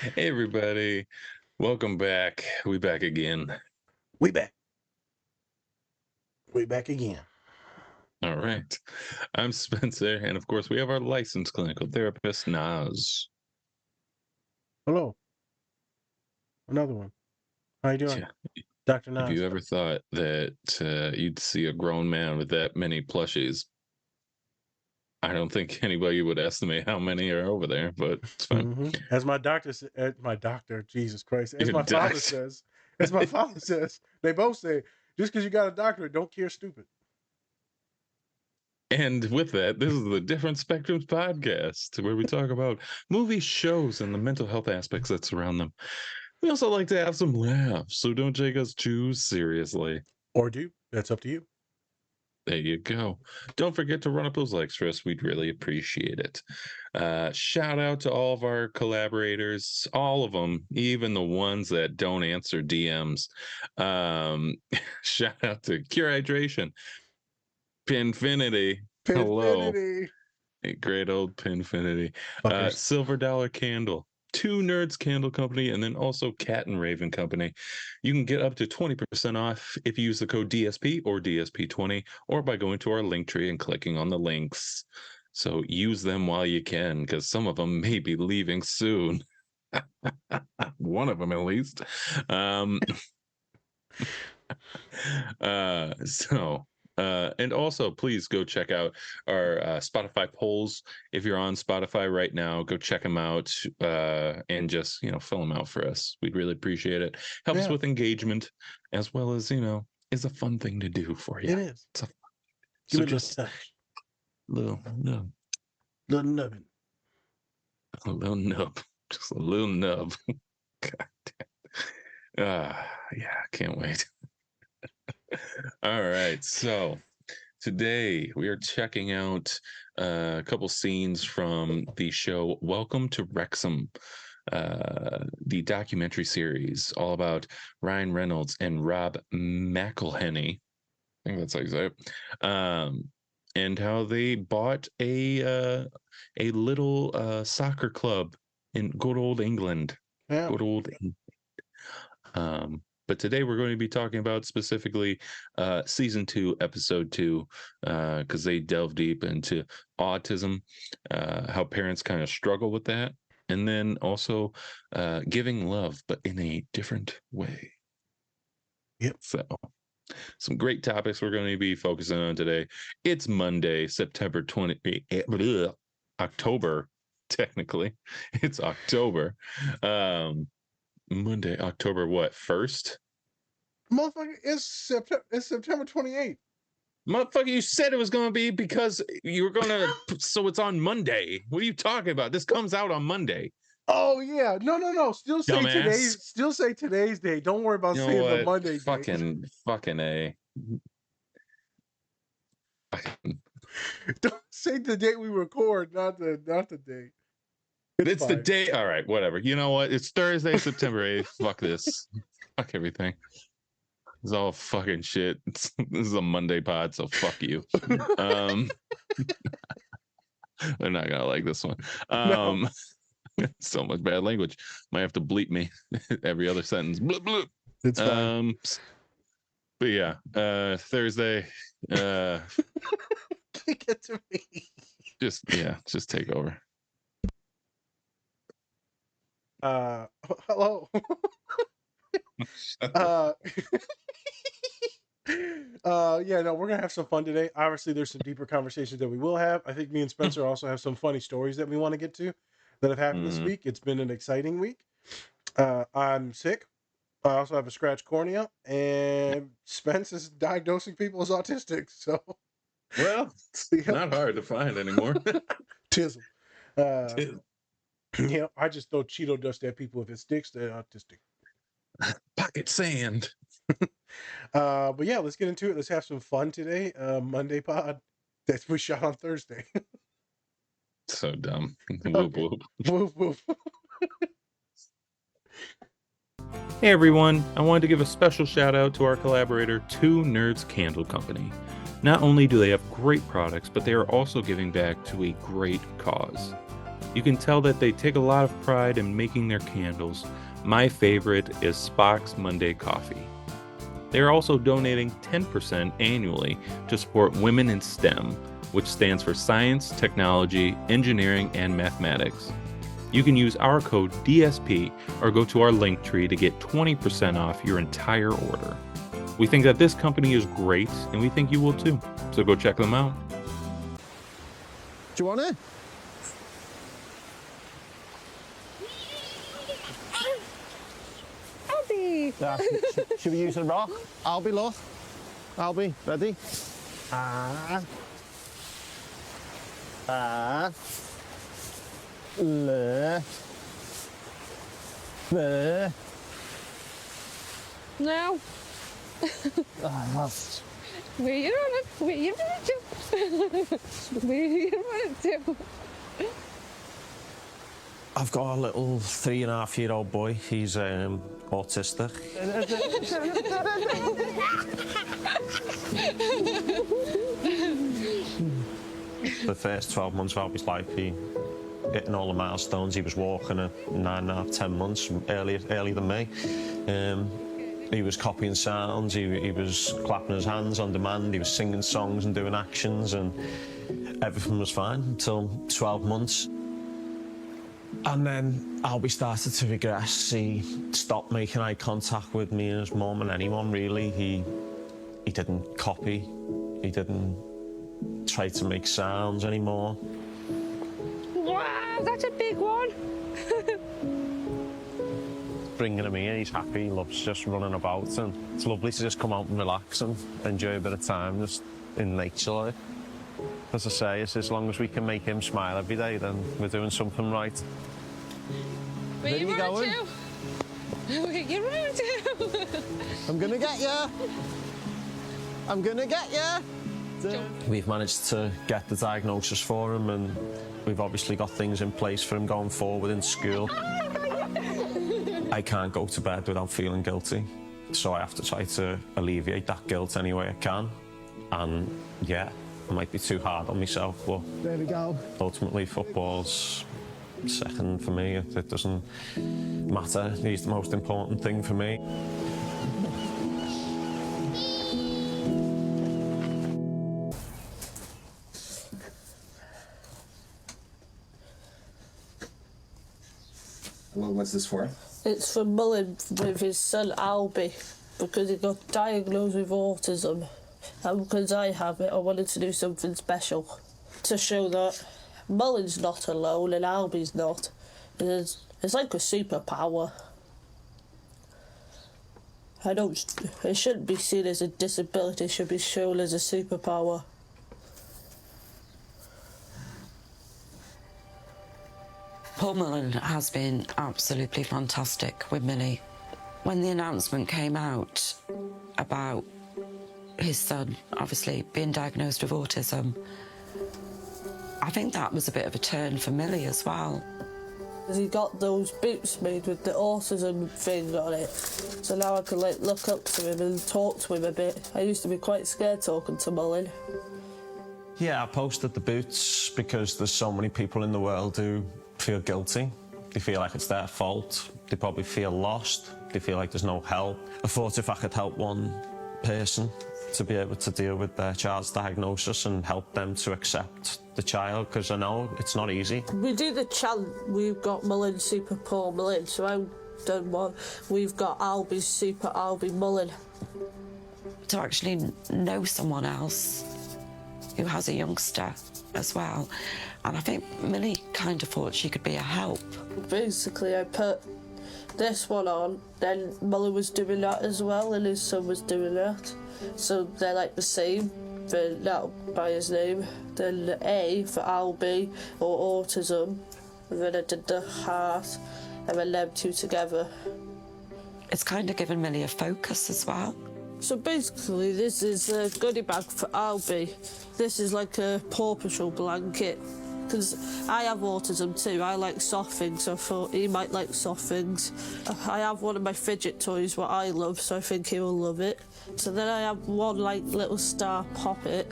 Hey everybody, welcome back. We back again. We back. We back again. All right. I'm Spencer, and of course we have our licensed clinical therapist, Naz. Hello. Another one. How you doing, Yeah. Dr. Have Nas? you ever thought that you'd see a grown man with that many plushies? I don't think anybody would estimate how many are over there, but it's fine. As my doctor, Jesus Christ, as Your my father docs. says, they both say, just because you got a doctorate, don't care stupid. And with that, this is the Different Spectrums podcast, where we talk about movie shows and the mental health aspects that surround them. We also like to have some laughs, so don't take us too seriously. Or do. That's up to you. There you go. Don't forget to run up those likes for us. We'd really appreciate it. Shout out to all of our collaborators, all of them, even the ones that don't answer DMs. Shout out to Cure Hydration, Pinfinity. Hello. Pinfinity. A great old Pinfinity. Fuckers. Silver Dollar Candle. Two Nerds Candle Company, and then also Cat and Raven Company. You can get up to 20% off if you use the code DSP or DSP20, or by going to our link tree and clicking on the links. So use them while you can, because some of them may be leaving soon. One of them, at least. And also please go check out our Spotify polls. If you're on Spotify right now, go check them out and just fill them out for us. We'd really appreciate it. Helps with engagement, as well as is a fun thing to do for you. It is. So Give me just a touch. Little nubbin. A little nub. Just a little nub. God damn. Yeah, can't wait. All right, so today we are checking out a couple scenes from the show Welcome to Wrexham, the documentary series all about Ryan Reynolds and Rob McElhenney. I think that's how you say it. And how they bought a little soccer club in good old England. Yeah. Good old England. But today we're going to be talking about specifically season 2, episode 2, because they delve deep into autism, how parents kind of struggle with that, and then also giving love, but in a different way. Yep. So some great topics we're going to be focusing on today. It's Monday, September 20th, October, technically. It's October. Monday, October what, 1st? Motherfucker, it's September 28th. Motherfucker, you said it was going to be because you were going to, so it's on Monday. What are you talking about? This comes out on Monday. Oh yeah, no. Still say Dumbass. today's date. Don't worry about saying the Monday date. Fucking A. Don't say the date we record, not the date. It's the date. All right, whatever. You know what? It's Thursday, September 8th. Fuck this. Fuck everything. It's all fucking shit. This is a Monday pod, so fuck you. They're not gonna like this one. No. So much bad language. Might have to bleep me every other sentence. Bloop, bloop. It's fine. But yeah, Thursday. Get to me. Just take over. Hello. Yeah, no, we're gonna have some fun today. Obviously, there's some deeper conversations that we will have. I think me and Spencer also have some funny stories that we want to get to that have happened this week. It's been an exciting week. I'm sick. I also have a scratched cornea, and Spence is diagnosing people as autistic. So, well, it's not hard to find anymore. Tism. Yeah, I just throw Cheeto dust at people. If it sticks, they're autistic. Pocket sand. But yeah, let's get into it. Let's have some fun today. Monday pod that we shot on Thursday. So dumb. Whoop, whoop. Woof, woof. Hey everyone, I wanted to give a special shout out to our collaborator, Two Nerds Candle Company. Not only do they have great products, but they are also giving back to a great cause. You can tell that they take a lot of pride in making their candles. My favorite is Spock's Monday Coffee. They are also donating 10% annually to support Women in STEM, which stands for Science, Technology, Engineering, and Mathematics. You can use our code DSP or go to our link tree to get 20% off your entire order. We think that this company is great, and we think you will too. So go check them out. Do you want it? Albie! Yeah, should we use a rock? Albie, look. Albie, ready? No. Where you running? Where you running to? Where you running to? I've got a little 3.5-year-old boy. He's autistic. The first 12 months of Albie's life, he hitting all the milestones. He was walking at 9.5, 10 months, earlier than me. He was copying sounds, he was clapping his hands on demand, he was singing songs and doing actions, and everything was fine until 12 months. And then Albie started to regress. He stopped making eye contact with me and his mum and anyone, really. He didn't copy, he didn't try to make sounds anymore. Wow, that's a big one. Bringing him here, he's happy, he loves just running about, and it's lovely to just come out and relax and enjoy a bit of time just in nature. Like. As I say, it's as long as we can make him smile every day, then we're doing something right. Where you going? Where you running to? I'm gonna get you! I'm gonna get you! We've managed to get the diagnosis for him, and we've obviously got things in place for him going forward in school. I can't go to bed without feeling guilty, so I have to try to alleviate that guilt any way I can. And yeah, I might be too hard on myself, but there we go. Ultimately, football's second for me. It doesn't matter. He's the most important thing for me. Well, what's this for? It's for Mullen with his son Albie, because he got diagnosed with autism. And because I have it, I wanted to do something special to show that Mullen's not alone and Albie's not. It's like a superpower. It shouldn't be seen as a disability, it should be shown as a superpower. Paul Mullen has been absolutely fantastic with Millie. When the announcement came out about his son, obviously, being diagnosed with autism, I think that was a bit of a turn for Millie as well. He got those boots made with the autism thing on it, so now I can look up to him and talk to him a bit. I used to be quite scared talking to Mullen. Yeah, I posted the boots because there's so many people in the world who feel guilty. They feel like it's their fault. They probably feel lost. They feel like there's no help. I thought if I could help one person to be able to deal with their child's diagnosis and help them to accept the child, because I know it's not easy. We do the chant, we've got Mullen Super Paul Mullen, so I've done one. We've got Albie Super Albie Mullen. To actually know someone else who has a youngster as well. And I think Millie kind of thought she could be a help. Basically, I put this one on, then Mullen was doing that as well, and his son was doing that. So they're like the same, but now by his name. Then the A for Albie, or autism, and then I did the heart, and then them two together. It's kind of given Millie a focus as well. So basically, this is a goodie bag for Albie. This is like a Paw Patrol blanket, because I have autism too. I like soft things, so I thought he might like soft things. I have one of my fidget toys, what I love, so I think he will love it. So then I have one like little star poppet.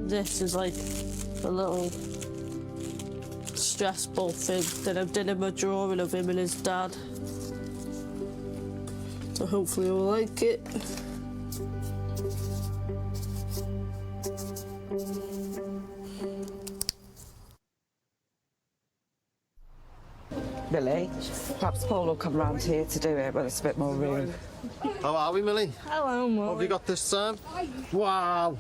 This is like a little stressful thing that I've done in my drawing of him and his dad. So hopefully he'll like it. Billy, perhaps Paul will come round here to do it when it's a bit more room. How are we, Millie? Hello, Mum. What have you got this time? Wow.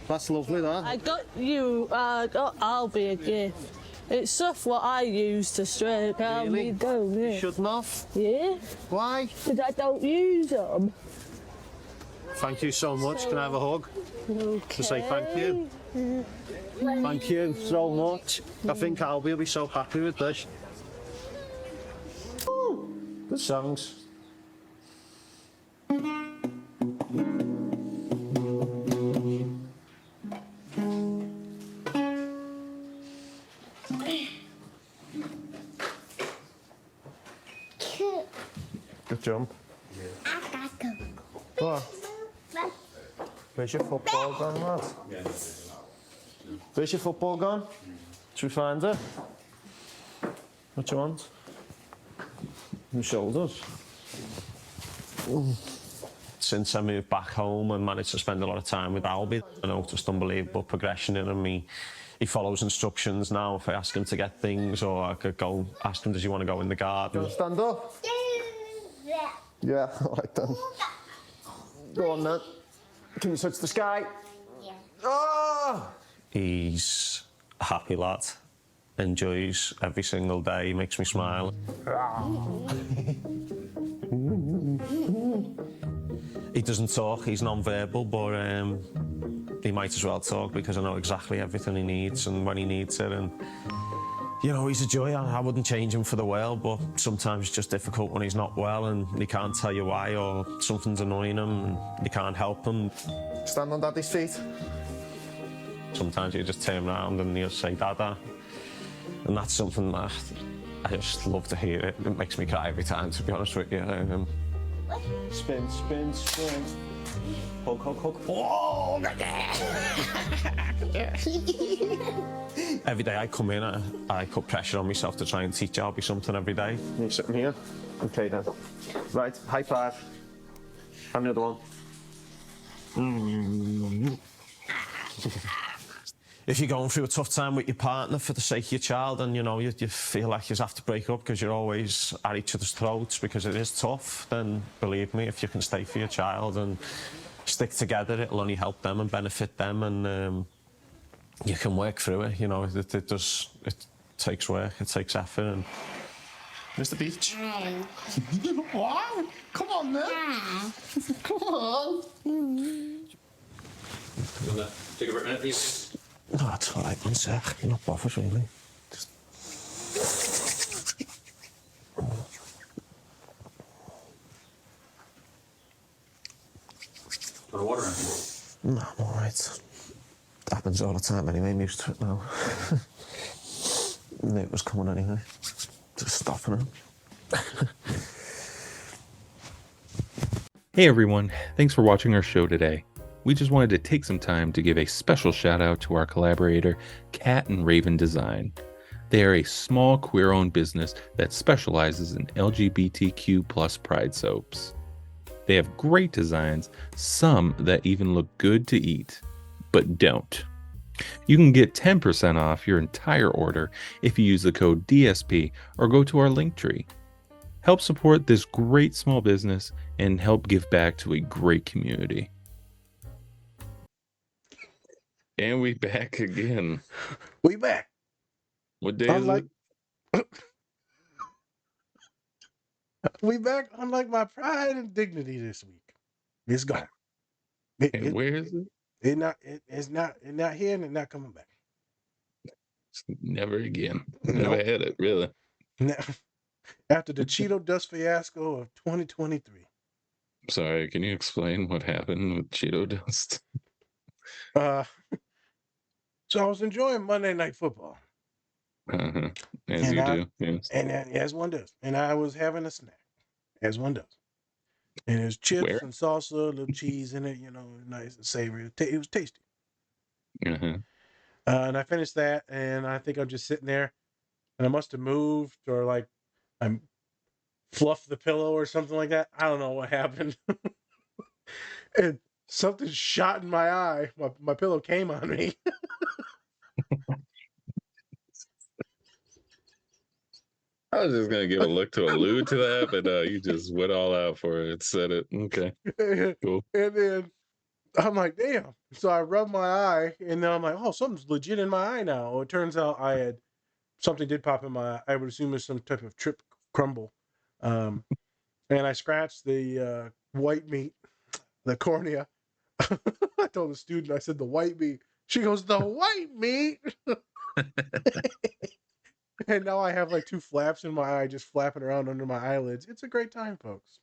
That's lovely, that. I got Albie a gift. It's stuff what I use to stroke out me down, You yeah. shouldn't have. Yeah? Why? Because I don't use them. Thank you so much. Can I have a hug? Okay. To say thank you. Thank you so much. I think Albie will be so happy with this. Good songs. Good jump. What? Where's your football gone, lad? Where's your football gone? Should we find it? What do you want? Your shoulders. Since I moved back home and managed to spend a lot of time with Albie, I noticed unbelievable progression in him. He follows instructions now. If I ask him to get things, or I could go ask him, does he want to go in the garden? Stand up. Yeah, all right then. Go on then. Can you touch the sky? Yeah. Oh! He's a happy lad. Enjoys every single day. He makes me smile. He doesn't talk. He's non-verbal, but he might as well talk because I know exactly everything he needs and when he needs it. And you know, he's a joy. I wouldn't change him for the world, but sometimes it's just difficult when he's not well and he can't tell you why, or something's annoying him and you can't help him. Stand on Daddy's feet. Sometimes you just turn around and he'll say, Dada. And that's something that I just love to hear. It makes me cry every time, to be honest with you. Spin, spin, spin. Hug, hug, hug. Oh, every day I come in, I put pressure on myself to try and teach Albie something every day. You're sitting here? Okay then. Right, high five. And the other one. If you're going through a tough time with your partner for the sake of your child, and you know you feel like you have to break up because you're always at each other's throats because it is tough, then believe me, if you can stay for your child and stick together, it'll only help them and benefit them, and you can work through it. You know, it takes work, it takes effort. And Mr. Beach. Wow! Come on, man. Come on. You want to take a minute, please? No, that's all right, one sec. You're not bothered, really. Just... Want water or anything? No, I'm all right. It happens all the time anyway. I'm used to it now. Knew it was coming anyway. Just stopping it. Hey everyone, thanks for watching our show today. We just wanted to take some time to give a special shout out to our collaborator, Cat and Raven Design. They are a small queer-owned business that specializes in LGBTQ plus pride soaps. They have great designs, some that even look good to eat, but don't. You can get 10% off your entire order if you use the code DSP or go to our link tree. Help support this great small business and help give back to a great community. And we back again. We back. What day is it? We back. Unlike my pride and dignity this week, it's gone. And where is it? It's not here, and it's not coming back. Never again. Never had it, really. After the Cheeto dust fiasco of 2023. Sorry, can you explain what happened with Cheeto dust? So I was enjoying Monday Night Football. Uh-huh. As you do, yes. And as one does. And I was having a snack, as one does. And there's chips and salsa, a little cheese in it, you know, nice and savory. It was tasty. Uh-huh. And I finished that, and I think I'm just sitting there, and I must have moved or like I'm fluffed the pillow or something like that. I don't know what happened. And something shot in my eye. My pillow came on me. I was just gonna give a look to allude to that, but you just went all out for it. Said it. Okay, cool. And then I'm like, damn. So I rubbed my eye, and then I'm like, oh, something's legit in my eye now. Well, it turns out something did pop in my eye. I would assume it's some type of trip crumble. And I scratched the white meat, the cornea. I told the student, I said, the white meat. She goes, the white meat. And now I have like two flaps in my eye just flapping around under my eyelids. It's a great time, folks.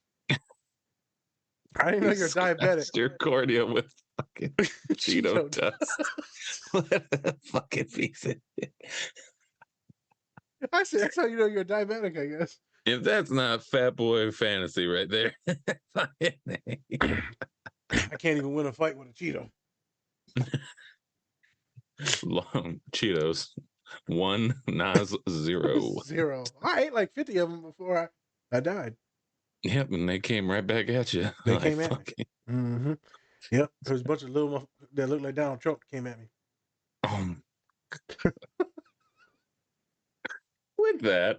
I didn't know you're diabetic. Scratched your cornea with fucking Cheeto dust. What a fucking piece of shit. I said, that's how you know you're diabetic, I guess. If that's not fat boy fantasy right there. I can't even win a fight with a Cheeto. Long Cheetos. 1, Nas 0. 0. I ate like 50 of them before I died. Yep, and they came right back at you. They Like, came at fuck me. Mm-hmm. Yep, there was a bunch of little that looked like Donald Trump that came at me. With that,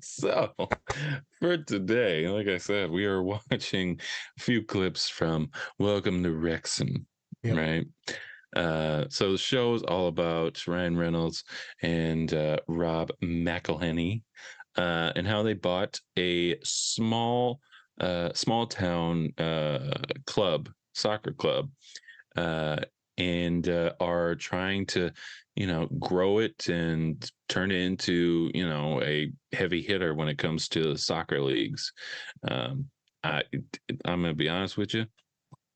so for today, like I said, we are watching a few clips from Welcome to Wrexham, Yep. right? So the show is all about Ryan Reynolds and Rob McElhenney, and how they bought a small town soccer club, and are trying to, grow it and turn it into, a heavy hitter when it comes to soccer leagues. I'm gonna be honest with you.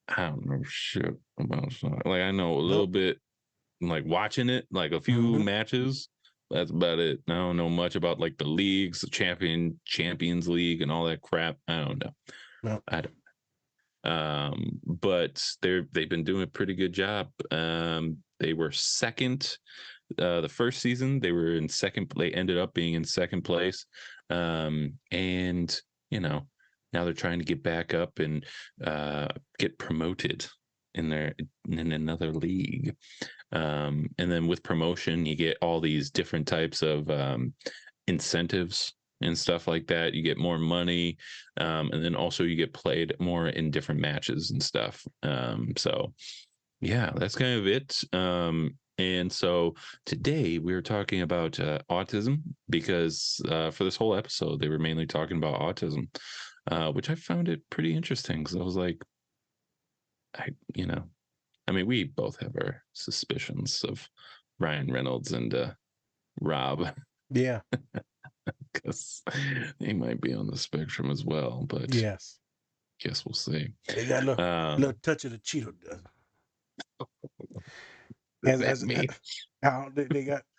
I don't know shit about soccer. Like, I know a little bit, like watching it, like a few matches. That's about it. I don't know much about like the leagues, the Champions League, and all that crap. I don't know. No. I don't. But they've been doing a pretty good job. They were second the first season. They were in second. They ended up being in second place, and now they're trying to get back up and get promoted in another league. And then with promotion, you get all these different types of incentives and stuff like that. You get more money, and then also you get played more in different matches and stuff. So yeah, that's kind of it. And so today we were talking about autism, because for this whole episode they were mainly talking about autism, which I found it pretty interesting, because I was like, I mean, we both have our suspicions of Ryan Reynolds and Rob. Yeah. Because they might be on the spectrum as well, but yes, guess we'll see. They got a little touch of the Cheeto dust. Does that mean?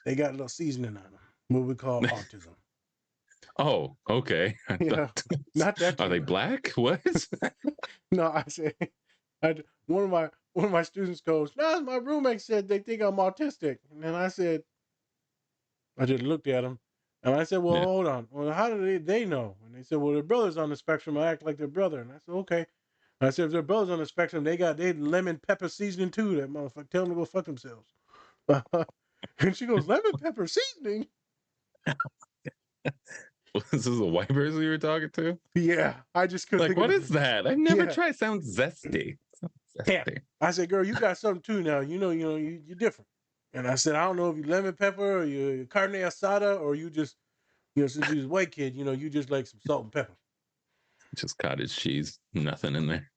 They got a little seasoning on them, what we call autism. Oh, okay. Not that. Are they black? What? No, I said, one of my students goes, "No, my roommate said they think I'm autistic," and I said, I just looked at him, and I said, "Well, hold on. Well, how do they know?" And they said, "Well, their brother's on the spectrum. I act like their brother." And I said, "Okay." And I said, "If their brother's on the spectrum, they lemon pepper seasoning too. That motherfucker, tell them to go fuck themselves." And she goes, "Lemon pepper seasoning?" This is a white person you were talking to? Yeah, I just couldn't. Like, what is that? I've never tried. Sounds zesty. Yeah. I said, "Girl, you got something too now. You're different." And I said, "I don't know if you lemon pepper or you carne asada, or you just, since you're a white kid, you just like some salt and pepper." Just cottage cheese, nothing in there.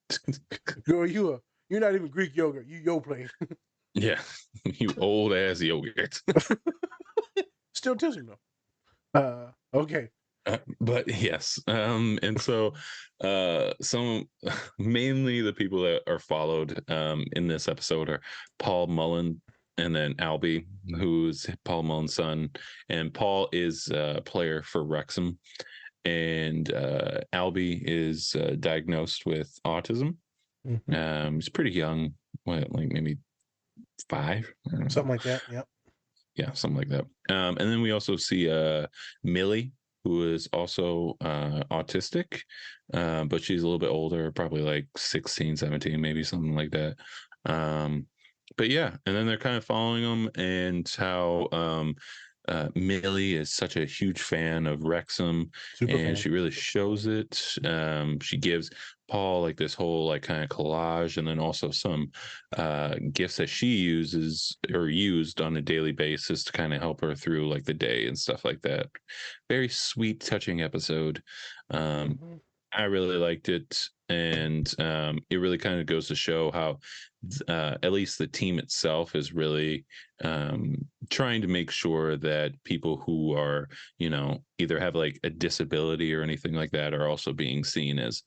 Girl, you're not even Greek yogurt. You Yoplait. Yeah, you old ass yogurt. Still tism though. Okay. But yes, and so some mainly the people that are followed in this episode are Paul Mullen, and then Albie, who's Paul Mullen's son, and Paul is a player for Wrexham, and Albie is diagnosed with autism. Mm-hmm. He's pretty young, like maybe 5. I don't know. Something like that. Yep. Yeah, something like that. And then we also see Millie, who is also autistic, but she's a little bit older, probably like 16, 17, maybe something like that. But yeah, and then they're kind of following them, and how Millie is such a huge fan of Wrexham, Super and fan. she really shows it. She gives Paul like this whole like kind of collage, and then also some gifts that she uses or used on a daily basis to kind of help her through like the day and stuff like that. Very sweet, touching episode. Mm-hmm. I really liked it, and it really kind of goes to show how at least the team itself is really trying to make sure that people who are, either have like a disability or anything like that are also being seen as,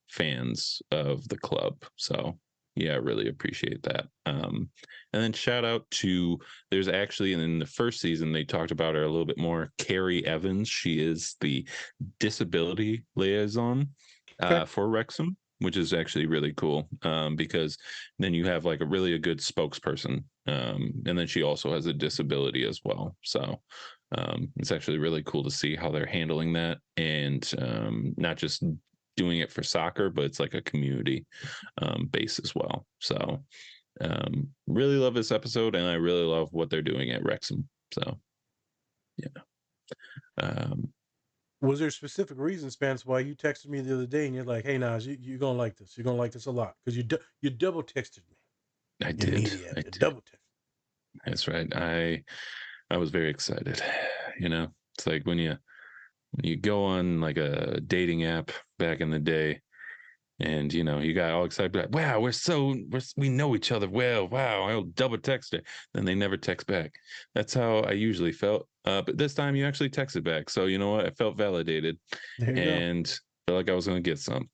fans of the club. So yeah, I really appreciate that. And then shout out to, there's actually in the first season they talked about her a little bit more, Carrie Evans. She is the disability liaison for Wrexham, which is actually really cool, because then you have like a good spokesperson, and then she also has a disability as well. So it's actually really cool to see how they're handling that, and not just doing it for soccer, but it's like a community base as well. So really love this episode, and I really love what they're doing at Wrexham. So yeah. Was there specific reason, Spence, why you texted me the other day and you're like, "Hey, Nas, you're gonna like this. You're gonna like this a lot," because you double texted me. I You did. idiot. I You did. double text. That's right. I was very excited. It's like when you go on like a dating app back in the day, and you got all excited, like, wow, we know each other well. Wow, I'll double text her. Then they never text back. That's how I usually felt. But this time you actually texted back, so you know what? I felt validated, There you go. and felt like I was going to get some.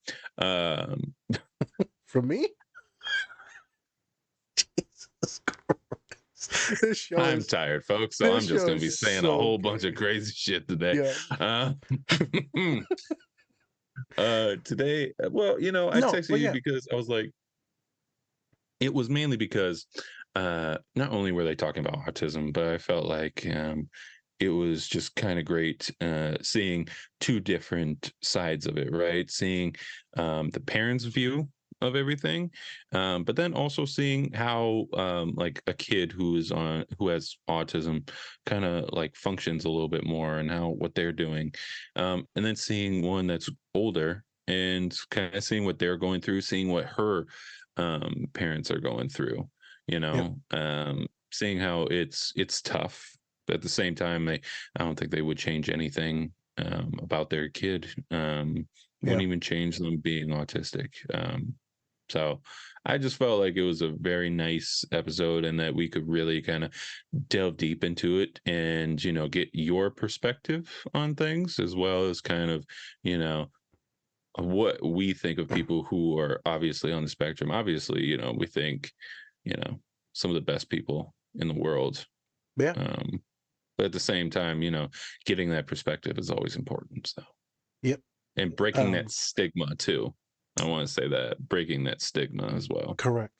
From me? Jesus Christ. This show I'm is tired, folks, so I'm this just show going to be is saying a so whole bunch of good. crazy shit today. Yeah. Today, well, I No, texted but you yeah. because I was like, it was mainly because not only were they talking about autism, but I felt like it was just kind of great seeing two different sides of it, right? Seeing the parents' view of everything, but then also seeing how like a kid who has autism kind of like functions a little bit more, and how what they're doing, and then seeing one that's older and kind of seeing what they're going through, seeing what her parents are going through, Yep. seeing how it's tough, but at the same time I don't think they would change anything about their kid. Wouldn't even change them being autistic. So I just felt like it was a very nice episode, and that we could really kind of delve deep into it, and get your perspective on things, as well as kind of what we think of people who are obviously on the spectrum. Obviously, we think, some of the best people in the world. Yeah. But at the same time, getting that perspective is always important. So, Yep. and breaking that stigma too. I want to say that, breaking that stigma as well. Correct.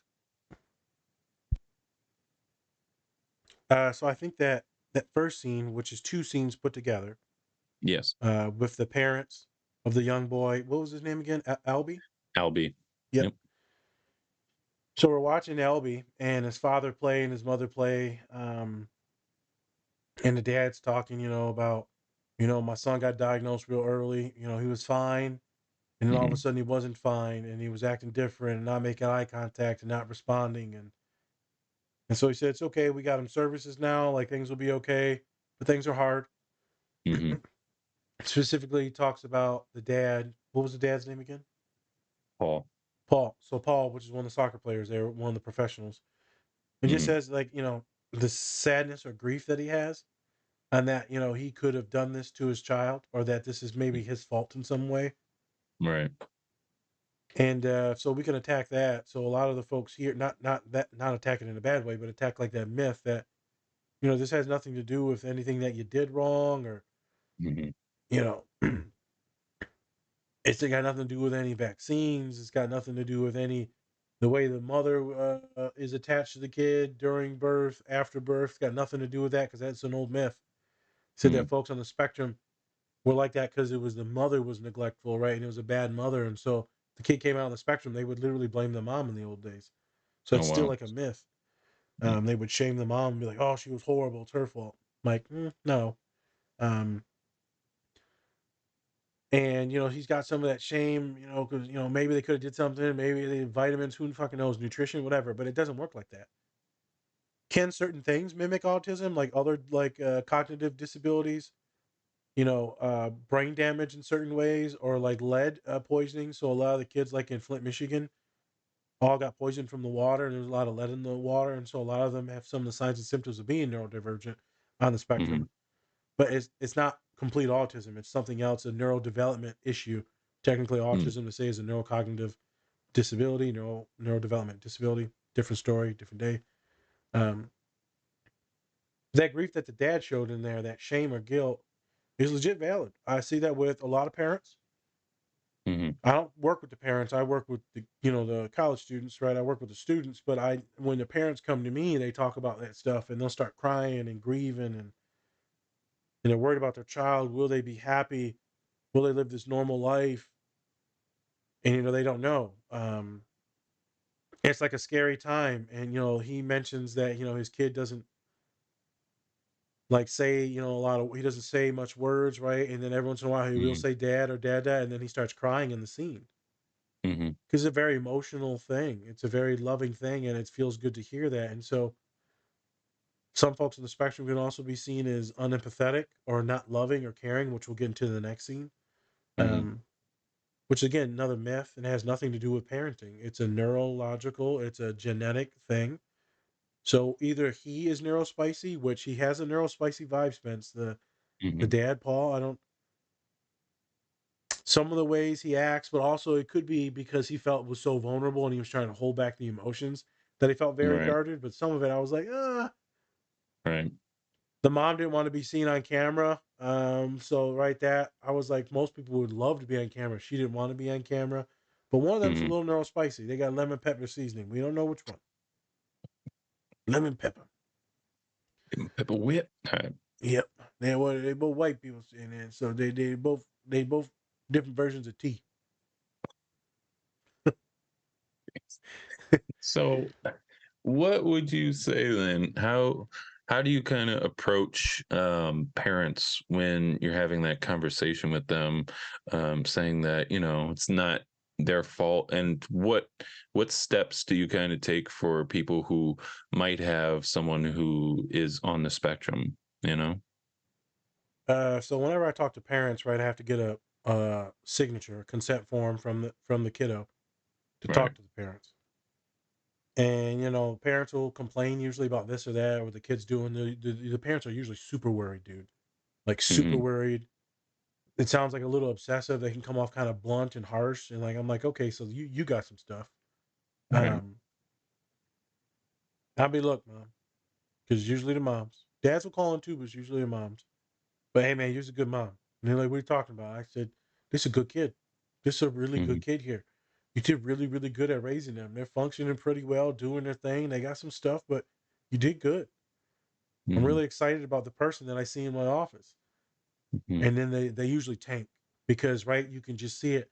So I think that first scene, which is two scenes put together, Yes, with the parents of the young boy. What was his name again? Albie? Albie. Yep. Yep. So we're watching Albie and his father play and his mother play. And the dad's talking, about, my son got diagnosed real early. He was fine. And then all of a sudden he wasn't fine, and he was acting different and not making eye contact and not responding. And so he said, it's okay. We got him services now. Like, things will be okay, but things are hard. Mm-hmm. Specifically, he talks about the dad. What was the dad's name again? Paul. Paul. So Paul, which is one of the soccer players there, one of the professionals. It just says, like, the sadness or grief that he has, and that, he could have done this to his child, or that this is maybe his fault in some way. Right. And so we can attack that. So a lot of the folks here, not attack it in a bad way, but attack like that myth that, this has nothing to do with anything that you did wrong, or, Mm-hmm. It's got nothing to do with any vaccines. It's got nothing to do with any The way the mother is attached to the kid during birth, after birth, got nothing to do with that because that's an old myth. Said that folks on the spectrum were like that because it was the mother was neglectful, right? And it was a bad mother. And so the kid came out on the spectrum, they would literally blame the mom in the old days. So Oh it's still wow. like a myth. Mm. They would shame the mom and be like, oh, she was horrible. It's her fault. Like, no. Um, and, he's got some of that shame, because, maybe they could have did something. Maybe they vitamins, who fucking knows, nutrition, whatever. But it doesn't work like that. Can certain things mimic autism, like other, like cognitive disabilities? Brain damage in certain ways, or like lead poisoning. So a lot of the kids, like in Flint, Michigan, all got poisoned from the water, and there's a lot of lead in the water, and so a lot of them have some of the signs and symptoms of being neurodivergent on the spectrum. Mm-hmm. But it's not complete autism. It's something else, a neurodevelopment issue. Technically, Mm. autism to say is a neurocognitive disability, neurodevelopment disability. Different story, different day. Um, that grief that the dad showed in there, that shame or guilt, is legit valid. I see that with a lot of parents. Mm-hmm. I don't work with the parents. I work with the college students, right? I work with the students, but when the parents come to me, they talk about that stuff and they'll start crying and grieving and they're worried about their child. Will they be happy? Will they live this normal life? And they don't know. It's like a scary time. And he mentions that his kid doesn't like say he doesn't say much words, right? And then every once in a while he will Mm-hmm. say dad or dada, and then he starts crying in the scene. Mm-hmm. Because it's a very emotional thing. It's a very loving thing, and it feels good to hear that. And so, some folks on the spectrum can also be seen as unempathetic or not loving or caring, which we'll get into the next scene. Mm-hmm. Um, which again, another myth, and has nothing to do with parenting. It's a neurological, it's a genetic thing. So either he is neurospicy, which he has a neurospicy vibe, Spence. The Mm-hmm. dad, Paul. I don't. Some of the ways he acts, but also it could be because he felt was so vulnerable and he was trying to hold back the emotions that he felt very Right. guarded. But some of it, I was like, Right. the mom didn't want to be seen on camera. So right that I was like, most people would love to be on camera. She didn't want to be on camera, but one of them's a Mm-hmm. little neurospicy. They got lemon pepper seasoning. We don't know which one. Lemon pepper. Pepper whip. Right. Yep. They both white people, and so they both different versions of tea. So, what would you say then? How do you kind of approach parents when you're having that conversation with them, saying that it's not their fault, and what steps do you kind of take for people who might have someone who is on the spectrum? You know, So whenever I talk to parents, right, I have to get a signature, a consent form from the kiddo to right? talk to the parents. And parents will complain usually about this or that, or the kids doing the parents are usually super worried, dude. Like super Mm-hmm. worried. It sounds like a little obsessive. They can come off kind of blunt and harsh, and like I'm like, okay, so you got some stuff. Right. Um, I'll be look, mom, because usually the moms, dads will call in too, but it's usually the moms. But hey, man, you're a good mom. And they're like, what are you talking about? I said, this is a good kid. This is a really Mm-hmm. good kid here. You did really, really good at raising them. They're functioning pretty well, doing their thing. They got some stuff, but you did good. I'm Mm-hmm. really excited about the person that I see in my office. Mm-hmm. And then they usually tank because, right, you can just see it.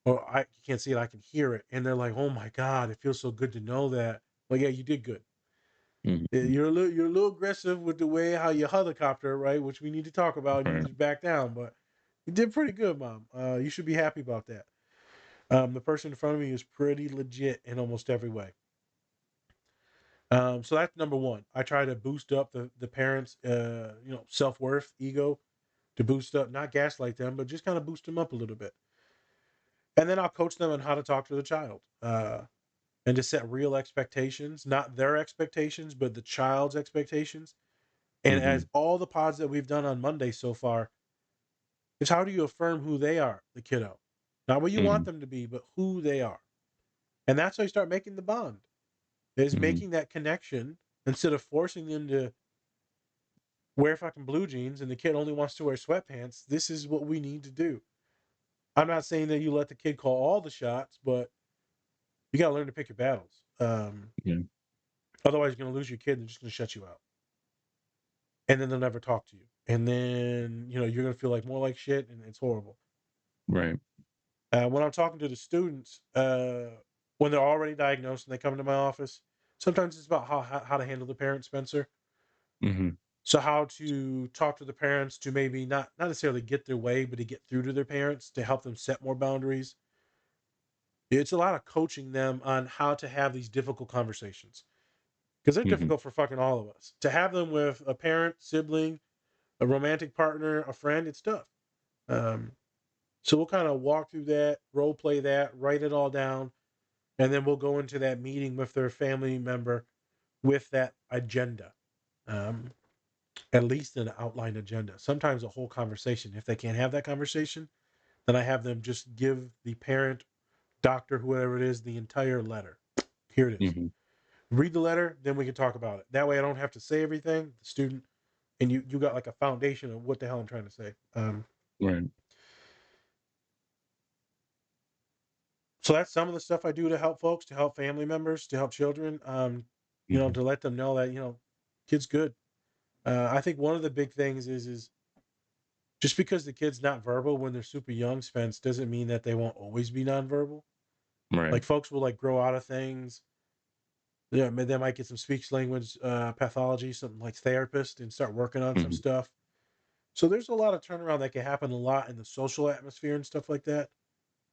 Or you can't see it, I can hear it. And they're like, oh my God, it feels so good to know that. Well, yeah, you did good. Mm-hmm. You're a little aggressive with the way how you helicopter, right? Which we need to talk about. You Right. need to back down, but you did pretty good, mom. You should be happy about that. The person in front of me is pretty legit in almost every way. So that's number one. I try to boost up the parents, self worth, ego, to boost up, not gaslight them, but just kind of boost them up a little bit. And then I'll coach them on how to talk to the child, and to set real expectations, not their expectations, but the child's expectations. And Mm-hmm. as all the pods that we've done on Monday so far, is how do you affirm who they are, the kiddo? Not what you Mm-hmm. want them to be, but who they are. And that's how you start making the bond. Is Mm-hmm. making that connection instead of forcing them to wear fucking blue jeans and the kid only wants to wear sweatpants. This is what we need to do. I'm not saying that you let the kid call all the shots, but You got to learn to pick your battles. Yeah. Otherwise, you're going to lose your kid and they're just going to shut you out. And then they'll never talk to you. And then, you're going to feel like more like shit, and it's horrible. Right. When I'm talking to the students, when they're already diagnosed and they come into my office, sometimes it's about how to handle the parent, Spencer. Mm-hmm. So how to talk to the parents to maybe not necessarily get their way, but to get through to their parents, to help them set more boundaries. It's a lot of coaching them on how to have these difficult conversations, because they're Mm-hmm. difficult for fucking all of us. To have them with a parent, sibling, a romantic partner, a friend, it's tough. So we'll kind of walk through that, role play that, write it all down, and then we'll go into that meeting with their family member with that agenda. Um, at least an outline agenda. Sometimes a whole conversation. If they can't have that conversation, then I have them just give the parent, doctor, whoever it is, the entire letter. Here it is. Mm-hmm. Read the letter, then we can talk about it. That way I don't have to say everything. The student, and you got like a foundation of what the hell I'm trying to say. Right. So that's some of the stuff I do to help folks, to help family members, to help children. Mm-hmm. To let them know that kid's good. I think one of the big things is just because the kid's not verbal when they're super young, Spence, doesn't mean that they won't always be nonverbal. Right. Like folks will like grow out of things. Yeah, they might get some speech language pathology, something like therapist, and start working on some Mm-hmm. stuff. So there's a lot of turnaround that can happen a lot in the social atmosphere and stuff like that.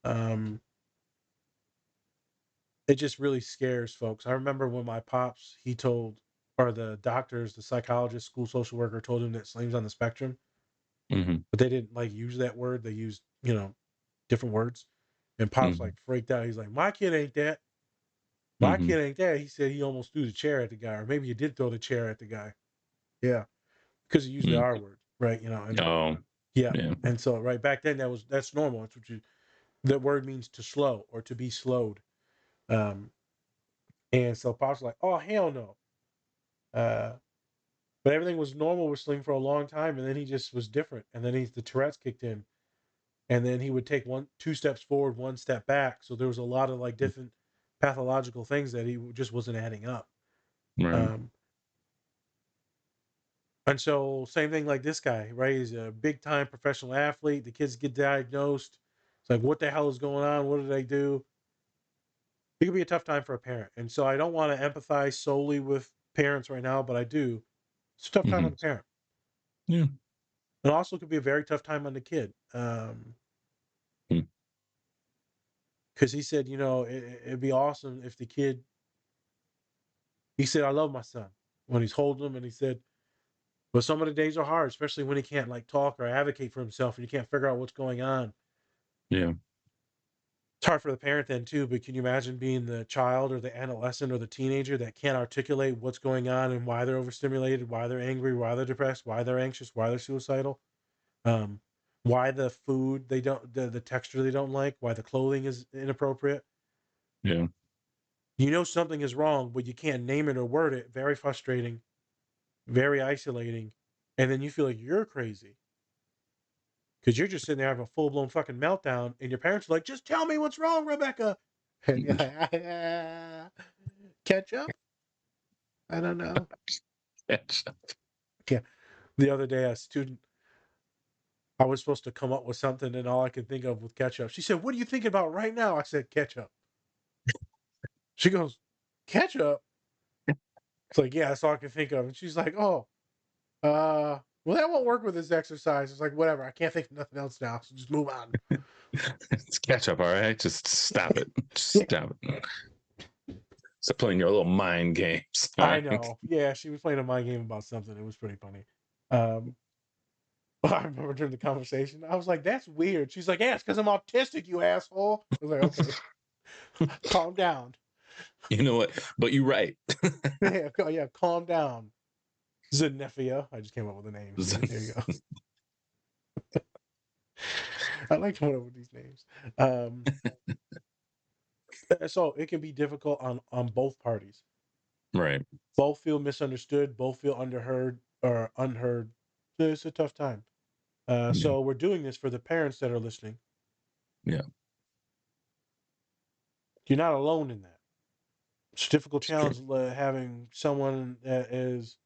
Um, it just really scares folks. I remember when my pops, he told, or the doctors, the psychologist, school social worker told him that Slim's on the spectrum, Mm-hmm. but they didn't like use that word. They used, different words. And Pops Mm-hmm. like freaked out. He's like, my kid ain't that. My Mm-hmm. kid ain't that. He said he almost threw the chair at the guy, or maybe he did throw the chair at the guy. Yeah. Because he used the R word, right? And Oh. yeah. Yeah. And so right back then that's normal. That's what that word means, to slow or to be slowed. Um, and so Pops was like, oh hell no. But everything was normal with Sling for a long time, and then he just was different. And then the Tourette's kicked in. And then he would take two steps forward, one step back. So there was a lot of like different pathological things that he just wasn't adding up. Right. And so same thing like this guy, right? He's a big time professional athlete. The kids get diagnosed. It's like, what the hell is going on? What did they do? It could be a tough time for a parent. And so I don't want to empathize solely with parents right now, but I do. It's a tough time Mm-hmm. on the parent. Yeah. It also could be a very tough time on the kid. Because he said, it'd be awesome if the kid, he said, I love my son when he's holding him. And he said, but some of the days are hard, especially when he can't like talk or advocate for himself and you can't figure out what's going on. Yeah. It's hard for the parent then too, but can you imagine being the child or the adolescent or the teenager that can't articulate what's going on and why they're overstimulated, why they're angry, why they're depressed, why they're anxious, why they're suicidal, um, why the food they don't, the texture they don't like, why the clothing is inappropriate. Yeah. You know something is wrong, but you can't name it or word it. Very frustrating, very isolating, and then you feel like you're crazy because you're just sitting there having a full blown fucking meltdown, and your parents are like, "Just tell me what's wrong, Rebecca." And you're like, "Catch up? I don't know." Yeah. The other day, a student, I was supposed to come up with something, and all I could think of was ketchup. She said, "What are you thinking about right now?" I said, "Ketchup." She goes, "Ketchup?" It's like, "Yeah, that's all I can think of." And she's like, "Oh, well, that won't work with this exercise." It's like, whatever. I can't think of nothing else now, so just move on. It's catch up, all right? Just stop it. Just Yeah. stop it. Stop playing your little mind games. All I right? know. Yeah, she was playing a mind game about something. It was pretty funny. Um, I remember during the conversation, I was like, "That's weird." She's like, "Yeah, it's because I'm autistic, you asshole." I was like, "Okay, calm down." You know what? But you're right. Yeah, calm down. Zenefia. I just came up with a name. See, there you go. I like coming up with these names. So it can be difficult on both parties. Right. Both feel misunderstood. Both feel underheard or unheard. It's a tough time. Yeah. So we're doing this for the parents that are listening. Yeah. you're not alone in that. It's a difficult challenge having someone that is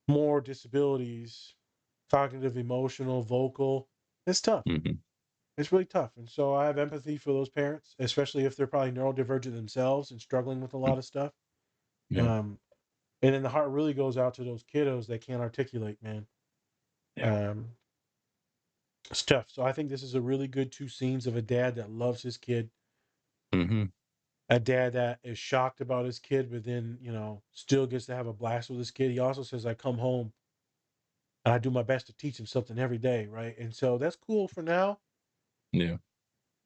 more disabilities, cognitive, emotional, vocal. It's tough. Mm-hmm. It's really tough. And so I have empathy for those parents, especially if they're probably neurodivergent themselves and struggling with a lot of stuff. Yeah. And then the heart really goes out to those kiddos that can't articulate, man. Yeah. It's tough. So I think this is a really good two scenes of a dad that loves his kid, Mm-hmm. a dad that is shocked about his kid, but then, still gets to have a blast with his kid. He also says, I come home and I do my best to teach him something every day, right? And so that's cool for now. Yeah.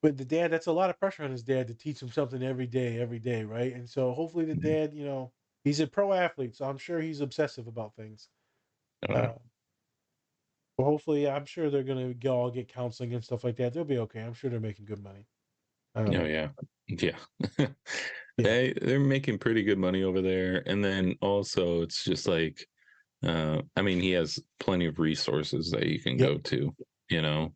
But the dad, that's a lot of pressure on his dad to teach him something every day, right? And so hopefully the Mhm. dad, he's a pro athlete, so I'm sure he's obsessive about things. Uh, But hopefully, I'm sure they're gonna all get counseling and stuff like that. They'll be okay. I'm sure they're making good money. oh Um, yeah. Yeah. yeah, They're making pretty good money over there. And then also it's just like I mean, he has plenty of resources that you can yep, go to, you know,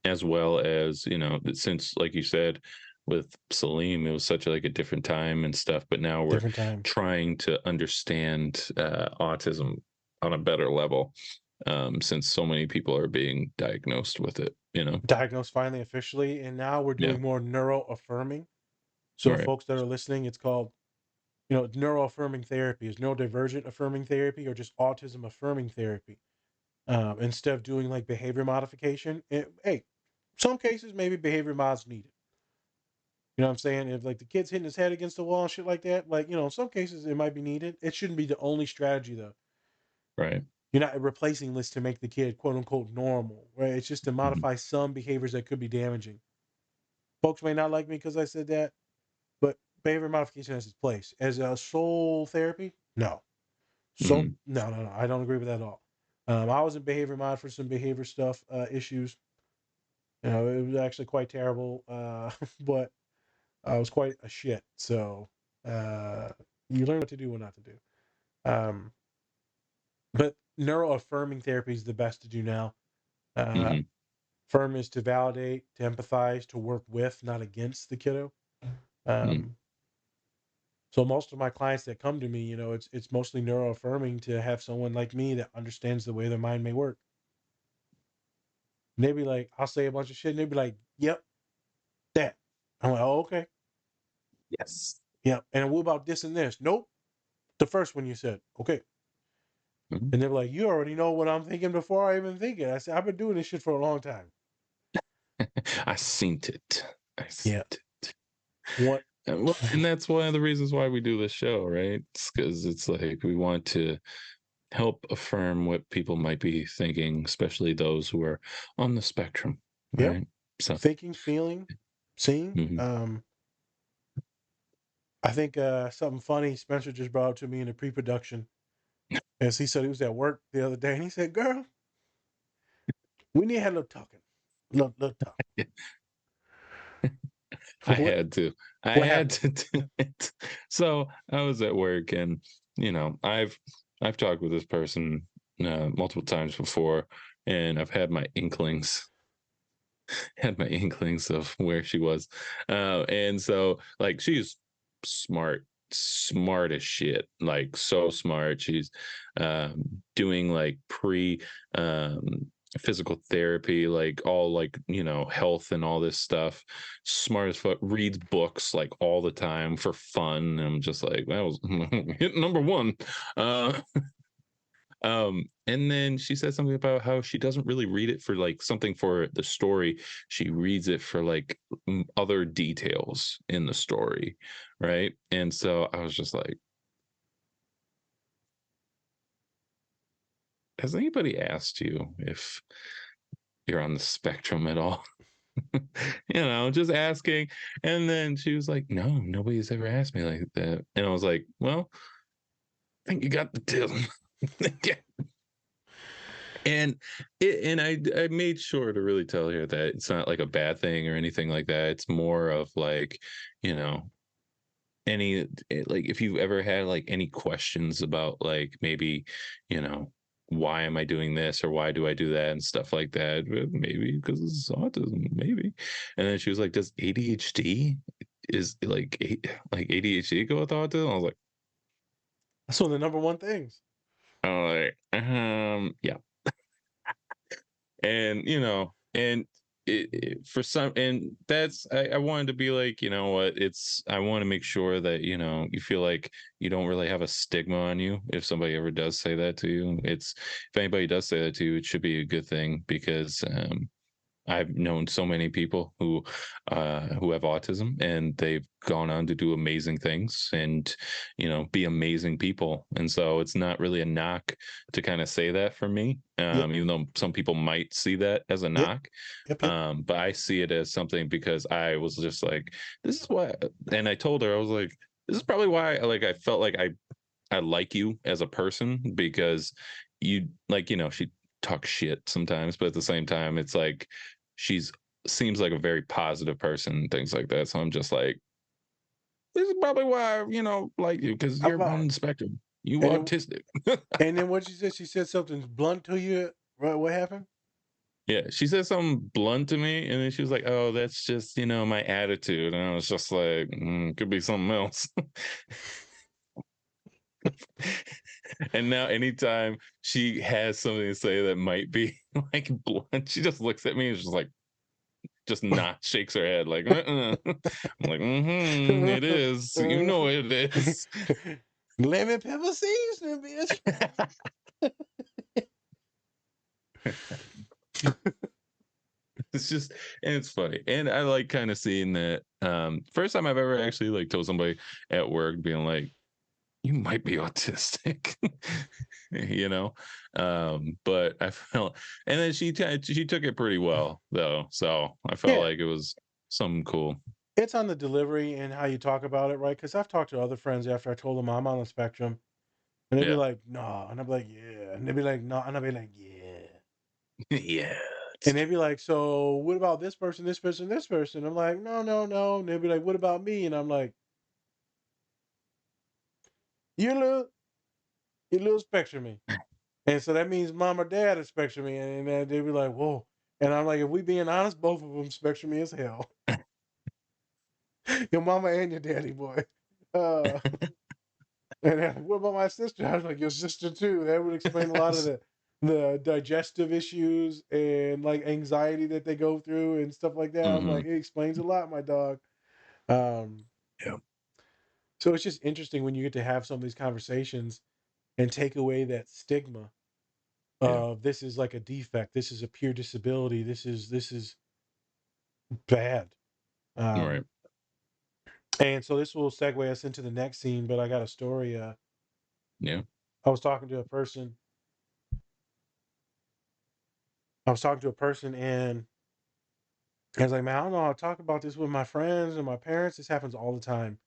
as well as, since like you said, with Salim, it was such like a different time and stuff, but now we're different time. trying to understand autism on a better level, since so many people are being diagnosed with it, Diagnosed finally officially, and now we're Yeah. doing more neuro affirming. So, Right. folks that are listening, it's called, neuro affirming therapy. Is neurodivergent affirming therapy or just autism affirming therapy? Instead of doing like behavior modification, hey, some cases maybe behavior mods needed. You know what I'm saying? If like the kid's hitting his head against the wall and shit like that, like, in some cases it might be needed. It shouldn't be the only strategy though. Right. You're not replacing this to make the kid quote unquote normal, right? It's just to Mhm. modify some behaviors that could be damaging. Folks may not like me because I said that, but behavior modification has its place. As a soul therapy, no. So Mhm. no. I don't agree with that at all. I was in behavior mod for some behavior stuff, issues. It was actually quite terrible, but I was quite a shit. So uh, you learn what to do, what not to do. Um, but neuro affirming therapy is the best to do now. Uh, Mhm. Firm is to validate, to empathize, to work with, not against the kiddo. Mhm. Um, so most of my clients that come to me, it's mostly neuro affirming to have someone like me that understands the way their mind may work. And they'd be like, I'll say a bunch of shit, and they'd be like, "Yep, that." I'm like, "Oh, okay, Yes. yep." And what about this and this? Nope, the first one you said, okay. Mhm. And they're like, "You already know what I'm thinking before I even think it." I said, "I've been doing this shit for a long time." I seen it. I seen Yeah. it. What? And that's one of the reasons why we do this show, right? It's because it's like we want to help affirm what people might be thinking, especially those who are on the spectrum, Yep. right? So, Thinking, feeling, seeing. mhm. I think something funny Spencer just brought up to me in the pre-production, as he said he was at work the other day, and he said, "Girl, we need to have a little talking, little talk." I what? had to. I What had happened? to do it. So I was at work, and I've talked with this person multiple times before, and I've had my inklings of where she was, and so like she's smart as shit, like so smart. She's doing like pre um physical therapy, like all like health and all this stuff. Smart as fuck, reads books like all the time for fun. And I'm just like, that was hit number one. uh and then she said something about how she doesn't really read it for like something for the story. She reads it for like other details in the story, right? And so I was just like, has anybody asked you if you're on the spectrum at all? Just asking. And then she was like, no, nobody's ever asked me like that. And I was like, well, I think you got the tip. And I made sure to really tell her that it's not like a bad thing or anything like that. It's more of like, you know, like if you've ever had like any questions about like maybe, you know, why am I doing this or why do I do that and stuff like that. Maybe because it's autism, maybe. And then she was like, does ADHD is like ADHD go with autism? I was like, That's one of the number one things. Yeah. And and for some, and that's I wanted to be like, you know what, I want to make sure that you feel like you don't really have a stigma on you if somebody ever does say that to you. If anybody does say that to you, it should be a good thing, because I've known so many people who have autism, and they've gone on to do amazing things and be amazing people. And so it's not really a knock to kind of say that for me, Yep. even though some people might see that as a Yep. knock. Yep. But I see it as something, because I was just like, this is why. And I told her, I was like, this is probably why I felt like I like you as a person, because you she talks shit sometimes, but at the same time it's like she's seems like a very positive person and things like that. So I'm just like, this is probably why like you, because you're on the spectrum, you And then, autistic. and then what she said something blunt to you. Right? What happened? Yeah, she said something blunt to me, and then she was like, oh, that's just my attitude. And I was just like, could be something else. And now anytime she has something to say that might be like blunt, she just looks at me and just like, just not shakes her head like, I'm like, it is, it is. Lemon pepper seasoning, bitch. It's just, and it's funny, and I like kind of seeing that. First time I've ever actually like told somebody at work, being like, you might be autistic. But I felt, and then she took it pretty well though, so I felt Yeah. like it was something cool. It's on the delivery and how you talk about it, right? Because I've talked to other friends after I told them I'm on the spectrum, and they'd be Yeah. like, "No," and I'd be like, "Yeah," and they'd be like, "No," and I'd be like, "Yeah," Yeah, and they'd be like, "So what about this person, this person, this person?" I'm like, "No, no, no," and they'd be like, "What about me?" And I'm like, "You little spectrum." And so that means mom or dad is spectrum, and then they'd be like, "Whoa," and I'm like, "If we being honest, both of them spectrum as hell." Your mama and your daddy, boy. Uh, and then, what about my sister? I was like, your sister too. That would explain a lot of the digestive issues and like anxiety that they go through and stuff like that. I'm Hmm. like, it explains a lot, my dog. Um, Yeah. so it's just interesting when you get to have some of these conversations and take away that stigma Yeah. of this is like a defect, this is a pure disability, this is bad. Right. Um, and so this will segue us into the next scene, but I got a story. Yeah. I was talking to a person. I was talking to a person, and I was like, man, I don't know how to talk about this with my friends and my parents. This happens all the time.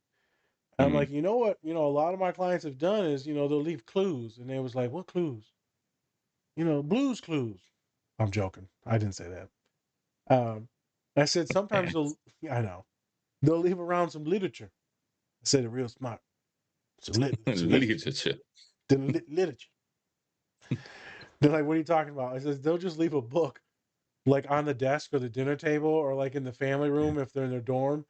And I'm Hmm. like, you know what? A lot of my clients have done is, they'll leave clues. And they was like, what clues? Blues clues. I'm joking. I didn't say that. I said, sometimes they'll, yeah, I know, they'll leave around some literature. I said it real smart. Some literature. Literature. Literature. They're like, what are you talking about? I says, they'll just leave a book like on the desk or the dinner table or like in the family room if they're in their dorm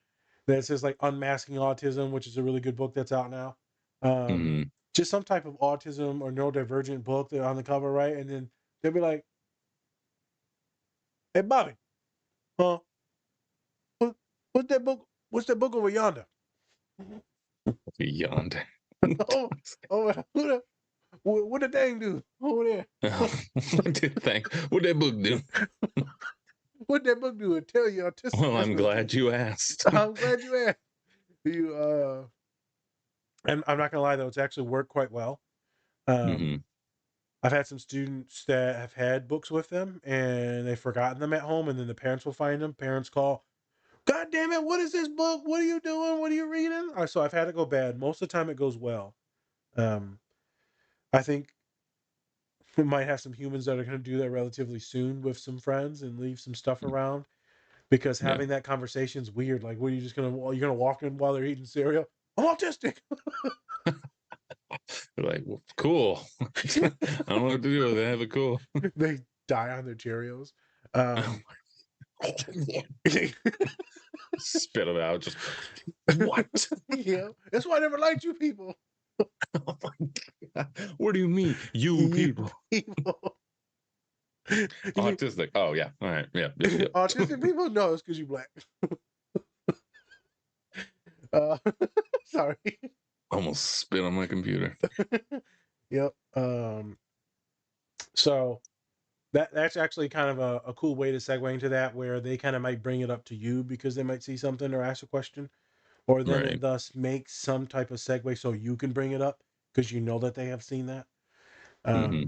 that says like Unmasking Autism, which is a really good book that's out now. Um, Hmm. just some type of autism or neurodivergent book that on the cover, right? And then they'll be like, "Hey, Bobby, huh? What, what's that book? What's that book over yonder?" Beyond. oh, what the dang do over there? What that book do? What that book do? It tell you autistic. Well, I'm glad you asked. I'm glad you asked. You and I'm not gonna lie though, it's actually worked quite well. Hmm. I've had some students that have had books with them and they've forgotten them at home, and then the parents will find them. Parents call, "God damn it, what is this book? What are you doing? What are you reading?" So I've had it go bad. Most of the time it goes well. Um, I think we might have some humans that are going to do that relatively soon with some friends and leave some stuff around, because Yeah. having that conversation is weird. Like, what are you just going to, you're going to walk in while they're eating cereal? I'm autistic. They're like, well, cool. I don't know what to do with it, but cool. They die on their Cheerios. Spit them out. Just what? Yeah, that's why I never liked you people. Oh my God. What do you mean, you people? People. Autistic. Oh yeah. All right. Yeah. Autistic people? No, it's because you black. Uh, sorry. Almost spit on my computer. Yep. So that's actually kind of a cool way to segue into that, where they kind of might bring it up to you because they might see something or ask a question, or then Right. it thus makes some type of segue so you can bring it up because you know that they have seen that. hmm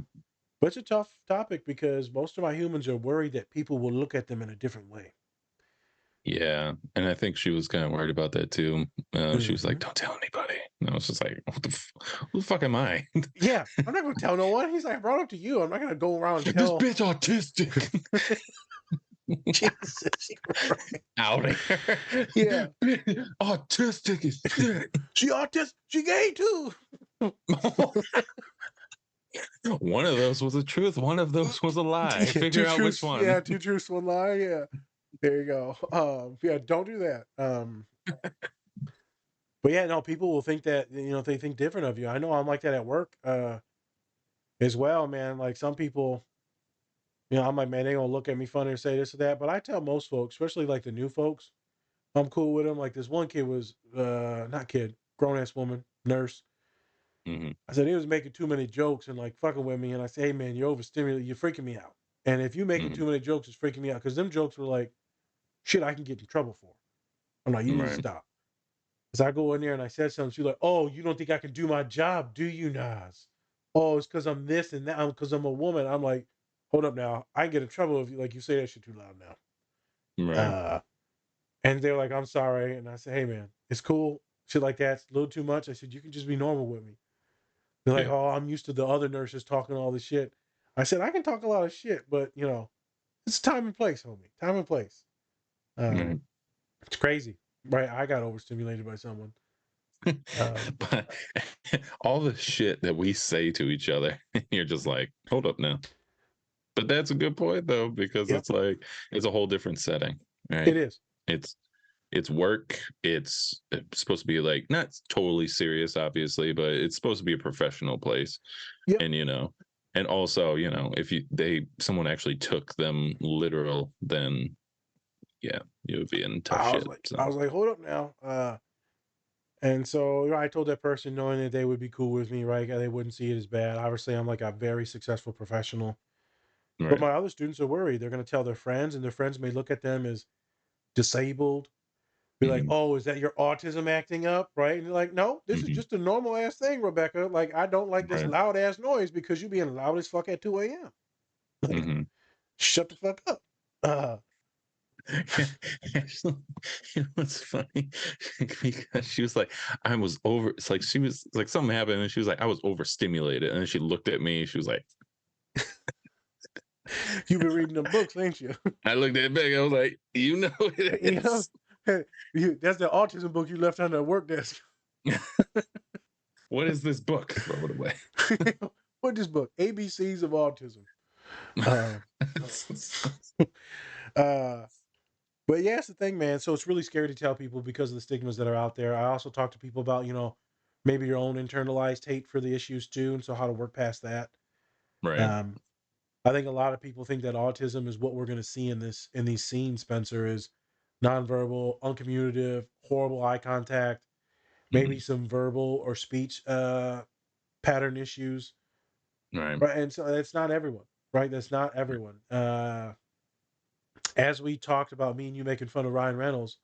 But it's a tough topic because most of our humans are worried that people will look at them in a different way. Yeah, and I think she was kind of worried about that too. She was like, Mhm. "Don't tell anybody." And I was just like, "Who the fuck am I?" Yeah, I'm not going to tell no one. He's like, I brought it to you. I'm not going to go around and This tell. bitch autistic. Jesus, right. Out of here. Yeah. Autistic is shit. She autistic. She gay too. One of those was a truth. One of those was a lie. Yeah, Figure out which one. Yeah, 2 truths, 1 lie. Yeah. There you go. Yeah, don't do that. But yeah, no, people will think that, they think different of you. I know I'm like that at work as well, man. Like some people, I'm like, man, they gonna look at me funny or say this or that. But I tell most folks, especially like the new folks, I'm cool with them. Like this one kid was not kid, grown ass woman, nurse. hmm I said he was making too many jokes and like fucking with me. And I said, hey man, you're overstimulated, you're freaking me out. And if you making hmm too many jokes, it's freaking me out. Because them jokes were like shit I can get in trouble for. I'm like, you need to Right. stop. Because I go in there and I said something. She's like, oh, you don't think I can do my job, do you, Nas? Oh, it's because I'm this and that. Because I'm a woman. I'm like, hold up now. I can get in trouble if you say that shit too loud now. Right. And they're like, I'm sorry. And I said, hey man, it's cool. Shit like that's a little too much. I said, you can just be normal with me. They're like, Yeah. oh, I'm used to the other nurses talking all this shit. I said, I can talk a lot of shit, but it's time and place, homie. Time and place. Right. It's crazy, right? I got overstimulated by someone. But all the shit that we say to each other, you're just like, hold up now. But that's a good point though, because Yep, it's like it's a whole different setting, it right? is. It's it's work. It's supposed to be like not totally serious, obviously, but it's supposed to be a professional place. Yep. And and also, if someone actually took them literal, then yeah, you would be in tough I was shit. like, So hold up now. And so I told that person knowing that they would be cool with me, right? They wouldn't see it as bad. Obviously, I'm like a very successful professional. But right. my other students are worried. They're going to tell their friends, and their friends may look at them as disabled. Be like, hmm oh, is that your autism acting up? Right? And they're like, no, this is hmm just a normal ass thing, Rebecca. Like, I don't like this Right. loud ass noise because you being loud as fuck at 2 a.m. Like, hmm shut the fuck up. Uh, Actually, what's funny because she was like, I was over. It's like she was like something happened, and she was like, I was overstimulated, and then she looked at me. She was like, you've been reading them books, ain't you? I looked at Meg. I was like, it You know, is. that's the autism book you left on the work desk. What is this book? Throw it away. What this book? ABCs of Autism. Uh, uh, but yeah, that's the thing, man. So it's really scary to tell people because of the stigmas that are out there. I also talk to people about, maybe your own internalized hate for the issues too, and so how to work past that. Right. Um, I think a lot of people think that autism is what we're going to see in these scenes. Spencer is nonverbal, uncommunicative, horrible eye contact, maybe Mhm. some verbal or speech pattern issues, Right. right? And so that's not everyone, right? That's not everyone. As we talked about, me and you making fun of Ryan Reynolds,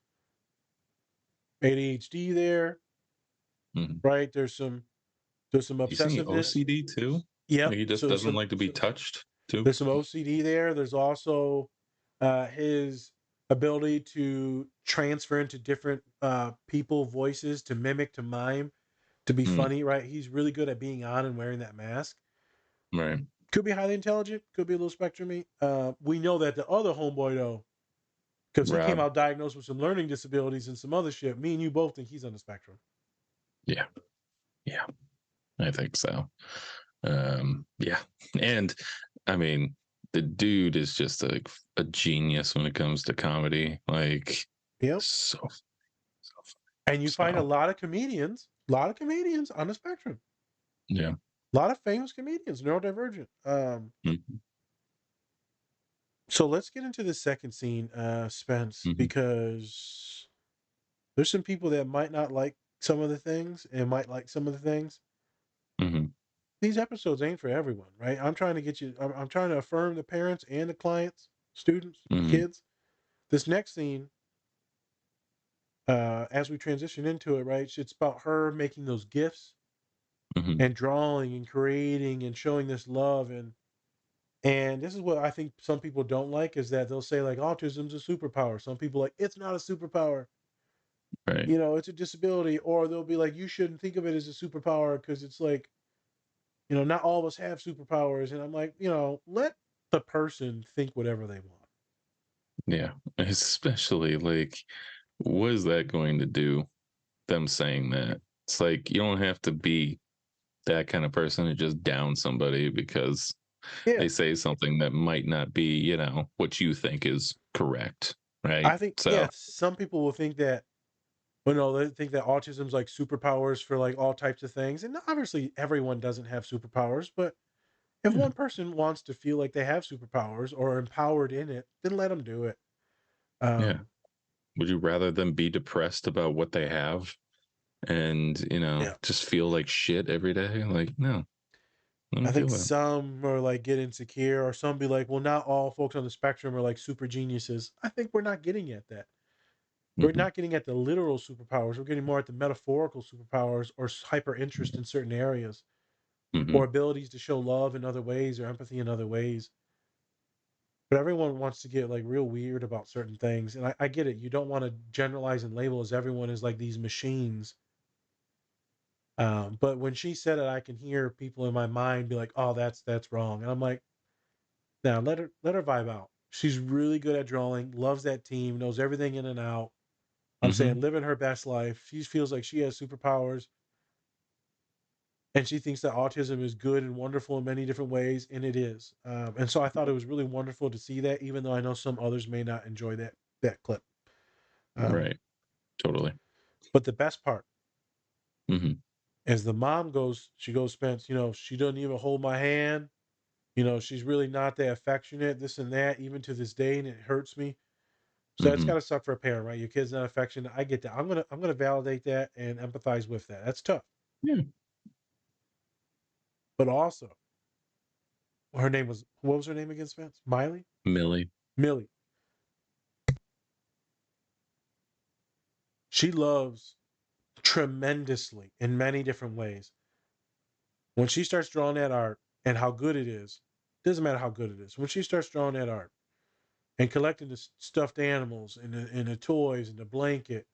ADHD there, Mhm. right? There's some You see obsessiveness. OCD too? Yep. Like he just So doesn't like to be touched too. there's some OCD there. There's also his ability to transfer into different people voices to mimic, to mime, to be Mm, funny, right? He's really good at being on and wearing that mask. right. Could be highly intelligent, could be a little spectrumy. We know that the other homeboy though, because he came Rob. out diagnosed with some learning disabilities and some other shit. Me and you both think he's on the spectrum. Yeah. Yeah. I think so. Yeah, and I mean, the dude is just a genius when it comes to comedy. Like, Yep. so, And you find a so lot of comedians on the spectrum. yeah. A lot of famous comedians, neurodivergent. Mhm, So let's get into the second scene, Spence, mhm, because there's some people that might not like some of the things and might like some of the things. mhm, These episodes ain't for everyone, right? I'm trying to get you. I'm trying to affirm the parents and the clients, students, mhm, kids. This next scene, as we transition into it, right? It's about her making those gifts mhm. and drawing and creating and showing this love and this is what I think some people don't like is that they'll say like autism's a superpower. Some people like it's not a superpower. Right. You know, it's a disability, or they'll be like, you shouldn't think of it as a superpower because it's like, you know, not all of us have superpowers. And I'm like, you know, let the person think whatever they want. Yeah. Especially like, what is that going to do? Them saying that it's like you don't have to be that kind of person to just down somebody because Yeah. they say something that might not be, what you think is correct, right? I think, So, yeah, some people will think that, well, no, they think that autism's like superpowers for like all types of things. And obviously everyone doesn't have superpowers, but if yeah, one person wants to feel like they have superpowers or are empowered in it, then let them do it. yeah. Um, Would you rather them be depressed about what they have and, yeah. just feel like shit every day? Like, no, let I them think feel that. some are like get insecure, or some be like, well, not all folks on the spectrum are like super geniuses. I think we're not getting at that. We're Hmm. not getting at the literal superpowers. We're getting more at the metaphorical superpowers or hyper interest in certain areas Hmm. or abilities to show love in other ways or empathy in other ways. But everyone wants to get like real weird about certain things. And I get it. You don't want to generalize and label as everyone is like these machines. But when she said it, I can hear people in my mind be like, "Oh, that's wrong," and I'm like, "Now let her vibe out. She's really good at drawing, loves that team, knows everything in and out. I'm Hmm. saying living her best life. She feels like she has superpowers, and she thinks that autism is good and wonderful in many different ways, and it is. And so I thought it was really wonderful to see that, even though I know some others may not enjoy that clip. Um, Right. Totally. but the best part Hmm. is the mom goes, she goes, Spence, you know, she doesn't even hold my hand. You know, she's really not that affectionate, this and that, even to this day, and it hurts me. So that's Hmm. gotta suck for a parent, right? Your kid's not affectionate. I get that. I'm gonna validate that and empathize with that. That's tough. Yeah. But also, her name was what was her name again, Spence? Miley? Millie. Millie. She loves tremendously in many different ways. When she starts drawing that art and how good it is, doesn't matter how good it is. When she starts drawing that art and collecting the stuffed animals and the toys and the blanket.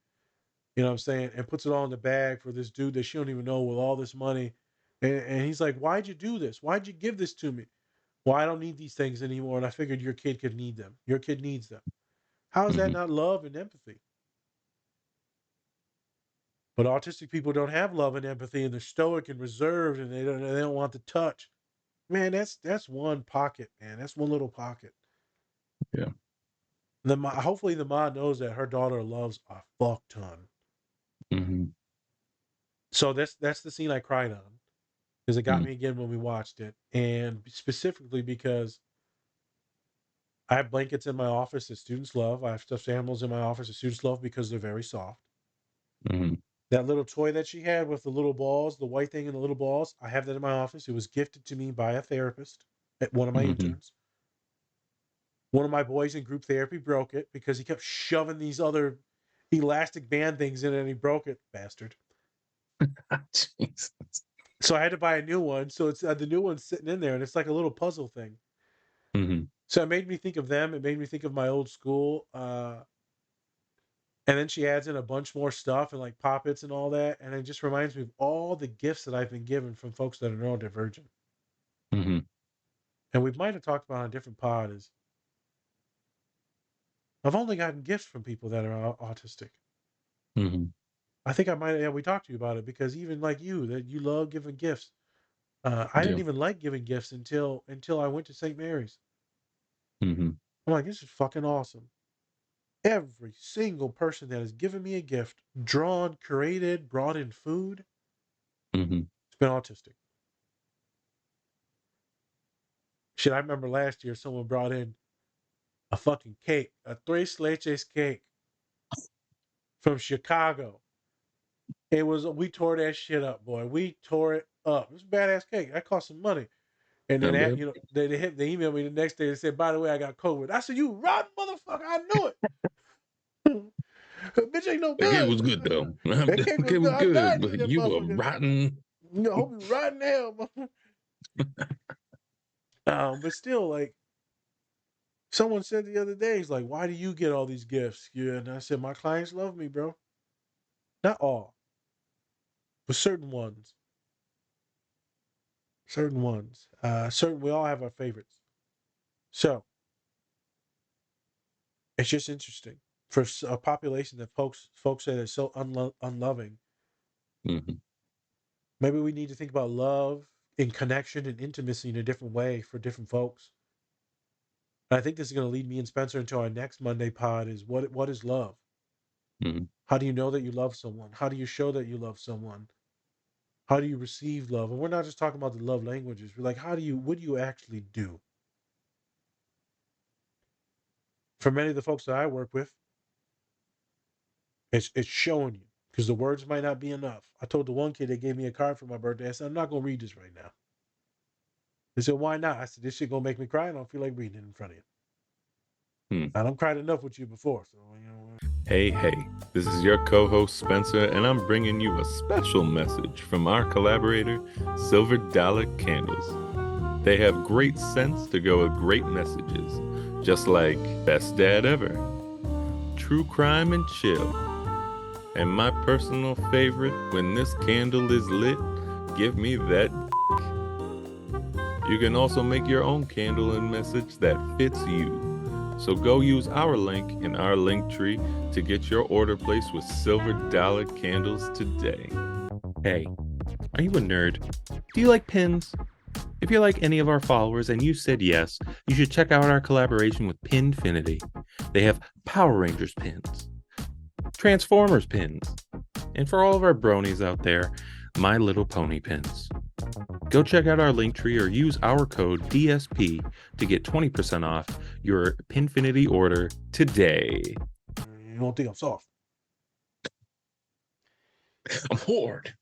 You know what I'm saying? And puts it all in the bag for this dude that she don't even know with all this money. And he's like, why'd you do this? Why'd you give this to me? Well, I don't need these things anymore. And I figured your kid could need them. Your kid needs them. How is that Hmm. not love and empathy? But autistic people don't have love and empathy, and they're stoic and reserved, and they don't want to touch. Man, that's one pocket, man. That's one little pocket. Yeah. Hopefully the mom knows that her daughter loves a fuck ton. Hmm. So that's the scene I cried on. Because it got Hmm. me again when we watched it, and specifically because I have blankets in my office that students love. I have stuffed animals in my office that students love because they're very soft. Hmm. That little toy that she had with the little balls, the white thing and the little balls, I have that in my office. It was gifted to me by a therapist at one of my Hmm. interns. One of my boys in group therapy broke it because he kept shoving these other elastic band things in it and he broke it, bastard. Jesus. So I had to buy a new one. So it's the new one's sitting in there and it's like a little puzzle thing. Hmm. So it made me think of them. It made me think of my old school. And then she adds in a bunch more stuff and like poppets and all that. And it just reminds me of all the gifts that I've been given from folks that are neurodivergent. Hmm. And we might have talked about on a different pod is I've only gotten gifts from people that are autistic. Hmm. I think I might, yeah, we talked to you about it because even like you, that you love giving gifts. I didn't even like giving gifts until I went to St. Mary's. Mm-hmm. I'm like, this is fucking awesome. Every single person that has given me a gift, drawn, curated, brought in food, Mm-hmm. it's been autistic. Shit, I remember last year someone brought in a fucking cake, a tres leches cake from Chicago. We tore that shit up, boy. We tore it up. It was a badass cake. That cost some money. And then Not that, bad. they emailed me the next day and said, by the way, I got COVID. I said, you rotten motherfucker, I knew it. Bitch ain't no The cake good. was good though. That cake The was cake good. was I good, died eating but that you were motherfucker. rotten. I hope you rotten hell, motherfucker. But still, like, someone said the other day, he's like, why do you get all these gifts? Yeah, and I said, my clients love me, bro. Not all, but certain ones. Certain ones. We all have our favorites. So it's just interesting for a population that folks say that's so unloving. Mm-hmm. Maybe we need to think about love and connection and intimacy in a different way for different folks. And I think this is going to lead me and Spencer into our next Monday pod is what is love? Mm-hmm. How do you know that you love someone? How do you show that you love someone? How do you receive love? And we're not just talking about the love languages. We're like, what do you actually do? For many of the folks that I work with, it's showing you because the words might not be enough. I told the one kid that gave me a card for my birthday, I said, I'm not going to read this right now. They said, why not? I said, this shit going to make me cry. I don't feel like reading it in front of you. I don't cried enough with you before. So, Hey, this is your co-host Spencer, and I'm bringing you a special message from our collaborator, Silver Dollar Candles. They have great scents to go with great messages, just like Best Dad Ever, True Crime and Chill, and my personal favorite, When This Candle Is Lit, Give Me That. You can also make your own candle and message that fits you. So go use our link in our link tree to get your order placed with Silver Dollar Candles today. Hey, are you a nerd? Do you like pins? If you're like any of our followers and you said yes, you should check out our collaboration with Pinfinity. They have Power Rangers pins, Transformers pins, and for all of our bronies out there, My Little Pony pins. Go check out our link tree or use our code DSP to get 20% off your Pinfinity order today. you don't think I'm soft? I'm hoard.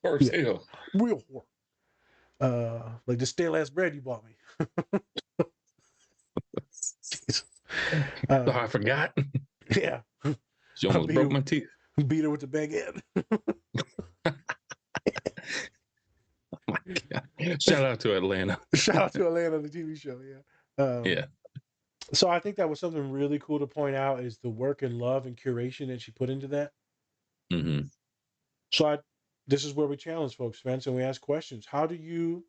First hill. Real whore. Like the stale ass bread you bought me. Oh, I forgot. Yeah. She almost broke my teeth. Beat her with the baguette. Oh my God. Shout out to Atlanta. Shout out to Atlanta, the TV show. Yeah. Yeah. So I think that was something really cool to point out is the work and love and curation that she put into that. Mm-hmm. So this is where we challenge folks, Spence, and we ask questions. How do you,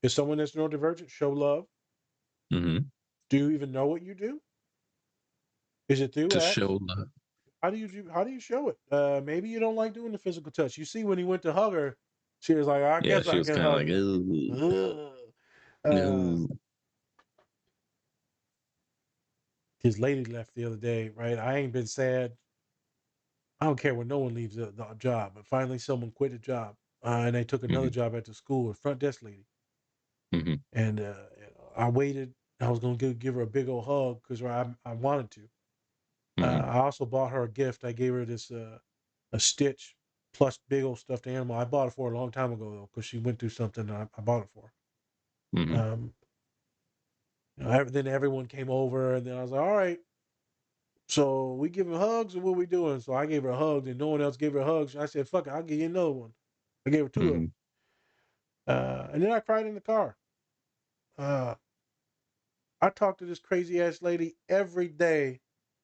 as someone that's neurodivergent, show love? Mm-hmm. Do you even know what you do? Is it through To acts? show love. How do you show it? Maybe you don't like doing the physical touch. You see, when he went to hug her, she was like, I Yeah, guess she I was can kind of hug like, you. no. His lady left the other day, right? I ain't been sad. I don't care when no one leaves the job, but finally someone quit a job and they took another job at the school, a front desk lady. Mm-hmm. And I waited. I was going to give her a big old hug because I wanted to. Mm-hmm. I also bought her a gift. I gave her this a Stitch plus big old stuffed animal. I bought it for her a long time ago though because she went through something. And I bought it for her. Mm-hmm. Then everyone came over, and then I was like, "All right, so we giving hugs, or what we doing?" So I gave her a hug, and no one else gave her hugs. I said, "Fuck it, I'll give you another one." I gave her two of them, and then I cried in the car. I talked to this crazy ass lady every day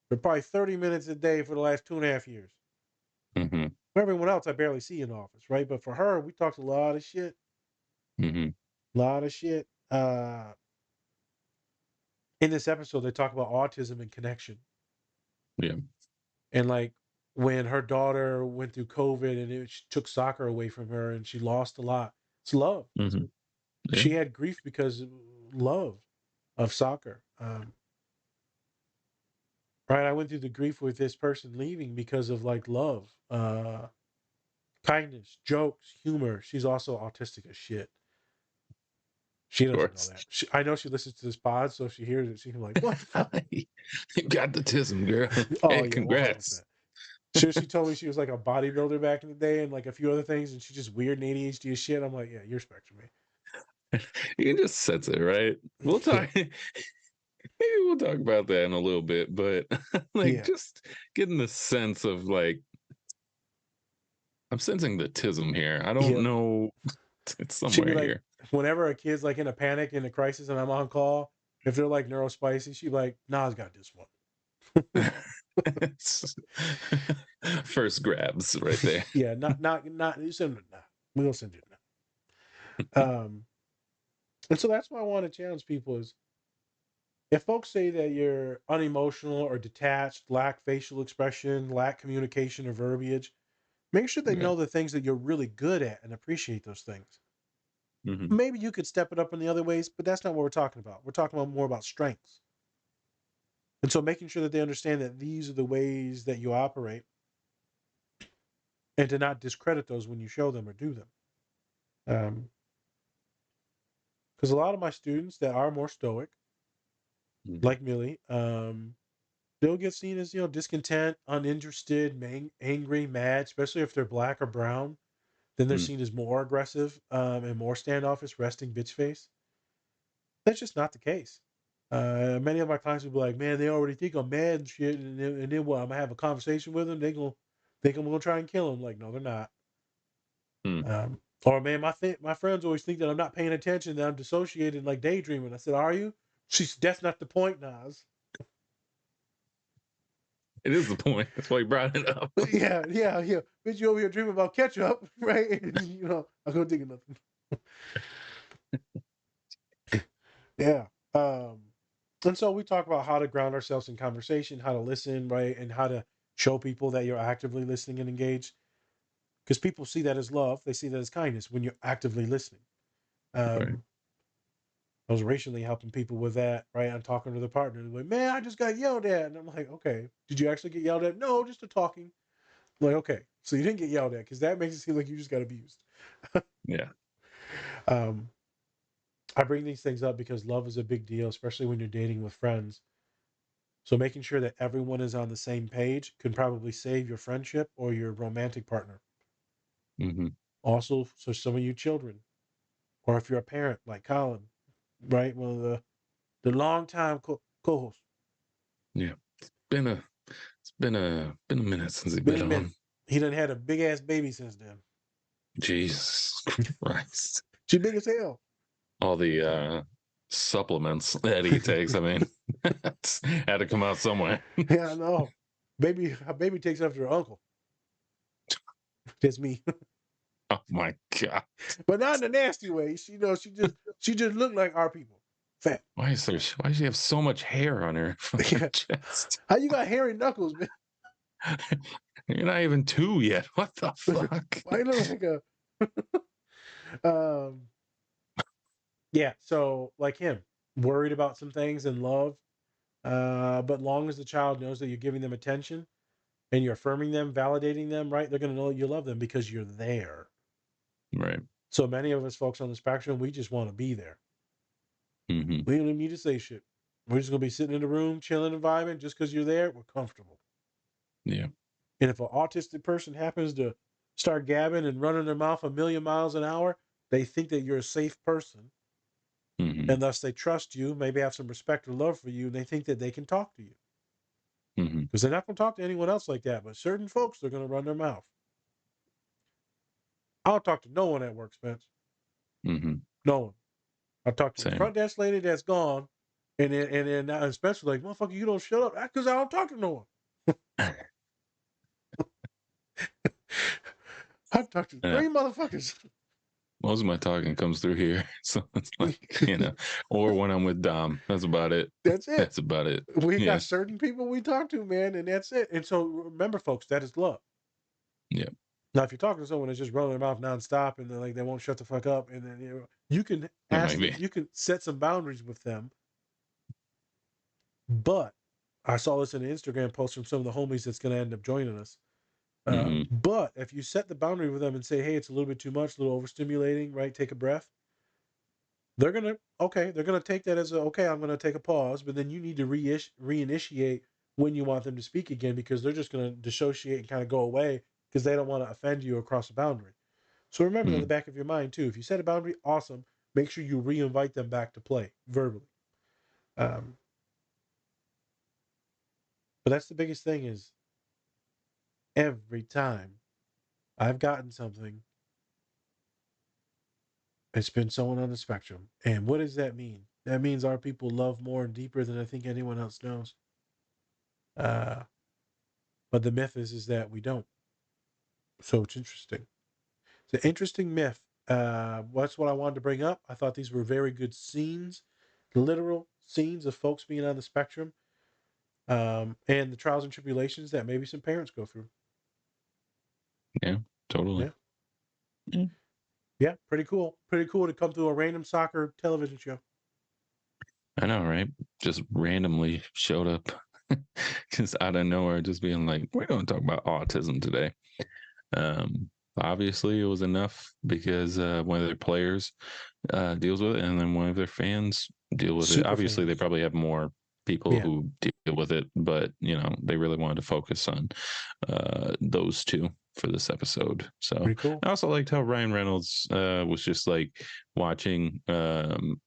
for probably 30 minutes a day for the last 2.5 years. Mm-hmm. For everyone else, I barely see in office, right? But for her, we talked a lot of shit. Mm-hmm. A lot of shit. In this episode, they talk about autism and connection. Yeah. And like when her daughter went through COVID and it took soccer away from her and she lost a lot. It's love. Mm-hmm. Yeah. She had grief because of love of soccer. Right. I went through the grief with this person leaving because of like love, kindness, jokes, humor. She's also autistic as shit. She Of doesn't know course. that. I know she listens to this pod, so if she hears it, she's like, "What the fuck?" You got the tism, girl. Oh Hey, yeah, congrats. 100%. She told me she was like a bodybuilder back in the day and like a few other things, and she's just weird and ADHD as shit. I'm like, yeah, you're spectrum, man. You can just sense it, right? We'll Yeah, talk. Maybe we'll talk about that in a little bit, but like yeah, just getting the sense of like I'm sensing the tism here. I don't yeah. know. It's She'd be somewhere like, here. whenever a kid's like in a panic, in a crisis, and I'm on call, if they're like neurospicy, she'd be like, "Nah, I've got this one." It's- First grabs right there. Yeah, not. You send it now. We gonna send it now. And so that's why I want to challenge people is if folks say that you're unemotional or detached, lack facial expression, lack communication or verbiage, make sure they Yeah. know the things that you're really good at and appreciate those things. Mhm. Maybe you could step it up in the other ways, but that's not what we're talking about. We're talking about more about strengths. And so making sure that they understand that these are the ways that you operate and to not discredit those when you show them or do them. Because a lot of my students that are more stoic, Mhm. like Millie, they'll get seen as discontent, uninterested, angry, mad, especially if they're black or brown. Then they're Mm. seen as more aggressive and more standoffish, resting bitch face. That's just not the case. Many of my clients will be like, "Man, they already think I'm mad and shit," and then what? I'm gonna have a conversation with them. They gonna think I'm gonna try and kill them. Like, no, they're not. Mm. Or man, my friends always think that I'm not paying attention, that I'm dissociated, like daydreaming. I said, "Are you?" She's that's not the point, Nas. It is the point. That's why you brought it up. Yeah, yeah, yeah. Bitch, you over here dreaming about ketchup, right? And, I'm gonna think of nothing. Yeah. And so we talk about how to ground ourselves in conversation, how to listen, right, and how to show people that you're actively listening and engaged. Because people see that as love, they see that as kindness when you're actively listening. Right. I was recently helping people with that, right? I'm talking to the partner, they're like, "Man, I just got yelled at," and I'm like, "Okay, did you actually get yelled at?" "No, just a talking." I'm like, "Okay, so you didn't get yelled at because that makes it seem like you just got abused." Yeah. Um, I bring these things up because love is a big deal, especially when you're dating with friends. So making sure that everyone is on the same page can probably save your friendship or your romantic partner. Hmm. Also, so some of you children, or if you're a parent like Colin, right? One of the longtime co-hosts. Yeah. It's been a minute since he's Been a been minute. on. He done had a big ass baby since then. Jesus Christ. She big as hell. All the supplements that he takes. I mean, it's had to come out somewhere. Yeah, I know. Her baby takes after her uncle. That's me. Oh my God. But not in a nasty way. She just looked like our people. Fat. Why does she have so much hair on her Yeah. chest? How you got hairy knuckles, man? You're not even 2 yet. What the fuck? Why you look like a um yeah, so like him, worried about some things in love. But long as the child knows that you're giving them attention and you're affirming them, validating them, right? They're gonna know you love them because you're there. Right. So many of us folks on the spectrum, we just want to be there. Hmm. We don't even need to say shit. We're just gonna be sitting in the room, chilling and vibing. Just because you're there, we're comfortable. Yeah. And if an autistic person happens to start gabbing and running their mouth a million miles an hour, they think that you're a safe person, Hmm. and thus they trust you, maybe have some respect or love for you, and they think that they can talk to you. Hmm. Because they're not going to talk to anyone else like that. But certain folks, they're going to run their mouth. I don't talk to no one at work, Spence. Hmm. No one. I talk to the Same. front desk lady that's gone, and then now Spencer like, "Motherfucker, you don't shut up." That's because I don't talk to no one. I talk to Yeah. 3 motherfuckers. Most of my talking comes through here. So it's like, or when I'm with Dom. That's about it. That's it. That's about it. We Yeah. got certain people we talk to, man, and that's it. And so remember, folks, that is love. Yeah. Now, if you're talking to someone that's just running their mouth nonstop and they're like they won't shut the fuck up, and then you can That ask might them, be. you can set some boundaries with them. But I saw this in an Instagram post from some of the homies that's going to end up joining us. Mm-hmm. But if you set the boundary with them and say, "Hey, it's a little bit too much, a little overstimulating, right? Take a breath." They're gonna take that as okay. I'm gonna take a pause, but then you need to reinitiate when you want them to speak again because they're just gonna dissociate and kind of go away because they don't want to offend you or cross a boundary. So remember that in the back of your mind too. If you set a boundary, awesome. Make sure you re-invite them back to play verbally. Um, but that's the biggest thing is every time I've gotten something, it's been someone on the spectrum. And what does that mean? That means our people love more and deeper than I think anyone else knows. Uh, but the myth is that we don't. So it's interesting. It's an interesting myth. That's what I wanted to bring up. I thought these were very good scenes, literal scenes of folks being on the spectrum, and the trials and tribulations that maybe some parents go through. Yeah, totally. Yeah. Yeah, pretty cool. Pretty cool to come through a random soccer television show. I know, right? Just randomly showed up just out of nowhere, just being like, we're going to talk about autism today. Obviously, it was enough because one of their players deals with it, and then one of their fans deal with it. Super Obviously, they fans. probably have more people Yeah. who deal with it, but they really wanted to focus on those two for this episode. So Pretty cool. I also liked how Ryan Reynolds was just like watching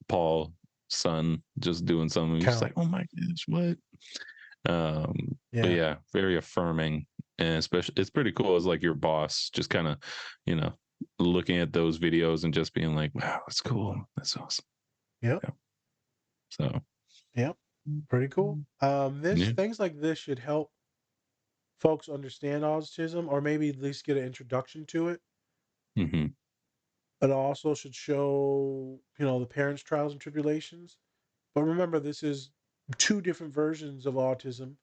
Paul's son just doing something. He's just Count. like, oh my gosh, what? But Yeah. yeah, very affirming, and especially it's pretty cool as like your boss just kind of, you know, looking at those videos and just being like, wow, that's cool, that's awesome. Yep. Yeah. So Yep. Pretty cool. This yeah. things like this should help folks understand autism or maybe at least get an introduction to it. Mm-hmm. It also should show, the parents' trials and tribulations. But remember, this is two different versions of autism,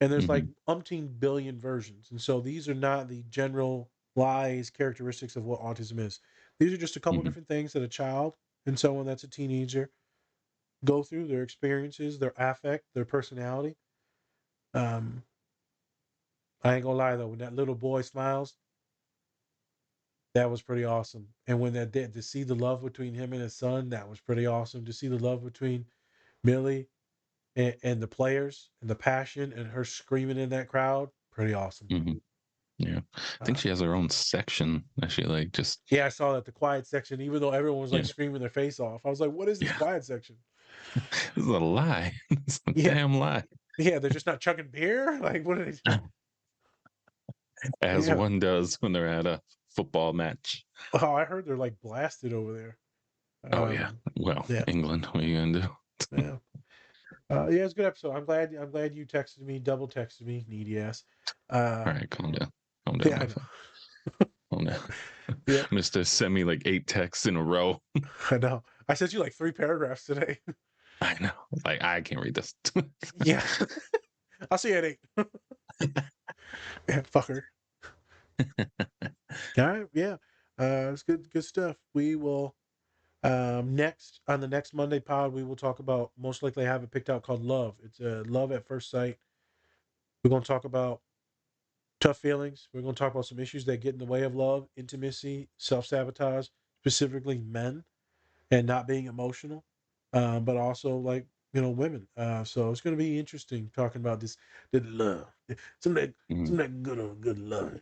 and there's like Mm-hmm. umpteen billion versions. And so these are not the general lies characteristics of what autism is. These are just a couple Mm-hmm. different things that a child and someone that's a teenager go through, their experiences, their affect, their personality. Um, I ain't gonna lie though, when that little boy smiles, that was pretty awesome. And when that did to see the love between him and his son, that was pretty awesome. To see the love between Millie and the players and the passion and her screaming in that crowd, pretty awesome. Mm-hmm. Yeah, I think she has her own section that she like just. Yeah, I saw that the quiet section, even though everyone was like Yeah, screaming their face off. I was like, what is this yeah. quiet section? This is a lie. It's a Yeah. damn lie. Yeah, they're just not chugging beer? Like, what are they doing? As Yeah. one does when they're at a football match. Oh, I heard they're like blasted over there. Oh yeah. Well, Yeah. England, what are you gonna do? Yeah. Yeah, it's a good episode. I'm glad you texted me, double texted me, needy ass. All right, calm down. Calm down, Yeah, I my know. friend. Calm down. Yeah. Mr. Send me like 8 texts in a row. I know. I sent you like 3 paragraphs today. I know. Like I can't read this. Yeah. I'll see you at 8. Yeah, fucker. All right, yeah. It's good stuff. We will next on the next Monday pod, we will talk about most likely I have it picked out called Love. It's Love at First Sight. We're gonna talk about tough feelings. We're gonna talk about some issues that get in the way of love, intimacy, self-sabotage, specifically men, and not being emotional. But also like, women. So it's gonna be interesting talking about this the love. Some of that Mhm. some of that good love.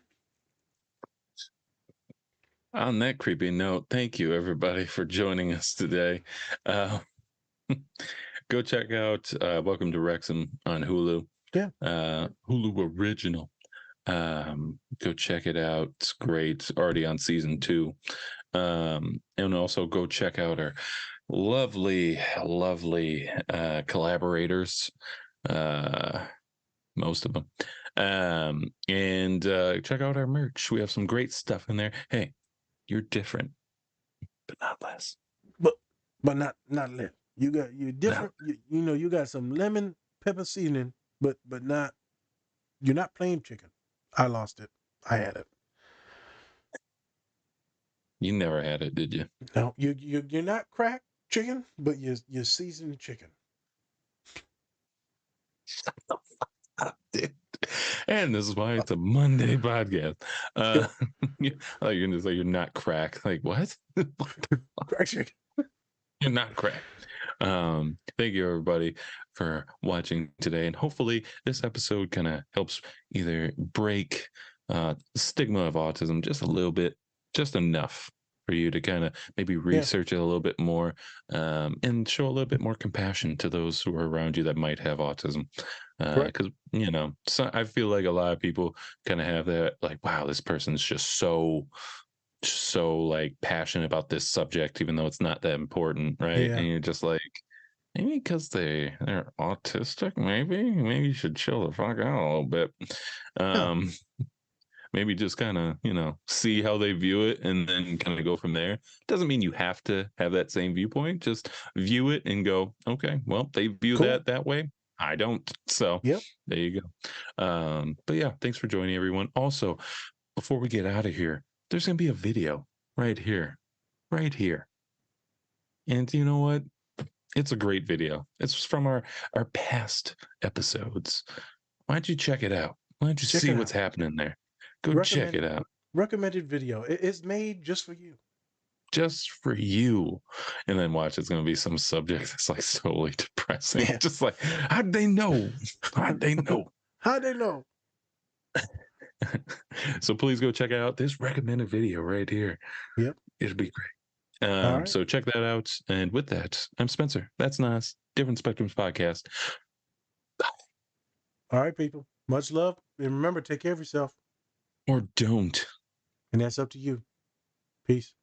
On that creepy note, thank you everybody for joining us today. Uh, go check out Welcome to Wrexham on Hulu. Yeah. Hulu original. Go check it out. It's great. It's already on season 2. And also go check out our lovely collaborators, most of them. And check out our merch. We have some great stuff in there. Hey, you're different, but not less. But not lemon. You're different. You got some lemon pepper seasoning, but not you're not plain chicken. I lost it. I had it. You never had it, did you? No, you're not cracked chicken, but you're seasoned chicken. And this is why it's a Monday podcast. Like you're just like, you're not crack. Like what? Crack chicken. You're not crack. Thank you everybody for watching today, and hopefully this episode kind of helps either break stigma of autism just a little bit, just enough for you to kind of maybe research it a little bit more, and show a little bit more compassion to those who are around you that might have autism. Because so I feel like a lot of people kind of have that, like, wow, this person's just so like passionate about this subject, even though it's not that important, right? Yeah. And you're just like, maybe because they're autistic, maybe you should chill the fuck out a little bit. Maybe just kind of see how they view it and then kind of go from there. Doesn't mean you have to have that same viewpoint. Just view it and go, okay, well, they view that way, I don't. So there you go. But yeah, thanks for joining everyone. Also, before we get out of here, there's gonna be a video right here. And you know what? It's a great video. It's from our past episodes. Why don't you check it out? Why don't you see what's happening there? Go check it out. Recommended video. It's made just for you. Just for you. And then watch, it's going to be some subject that's like totally depressing. Yeah. Just like, how'd they know? How'd they know? How'd they know? So please go check out this recommended video right here. Yep. It'll be great. So check that out. And with that, I'm Spencer. That's Nas. Different Spectrums Podcast. Bye. All right, people. Much love. And remember, take care of yourself. Or don't. And that's up to you. Peace.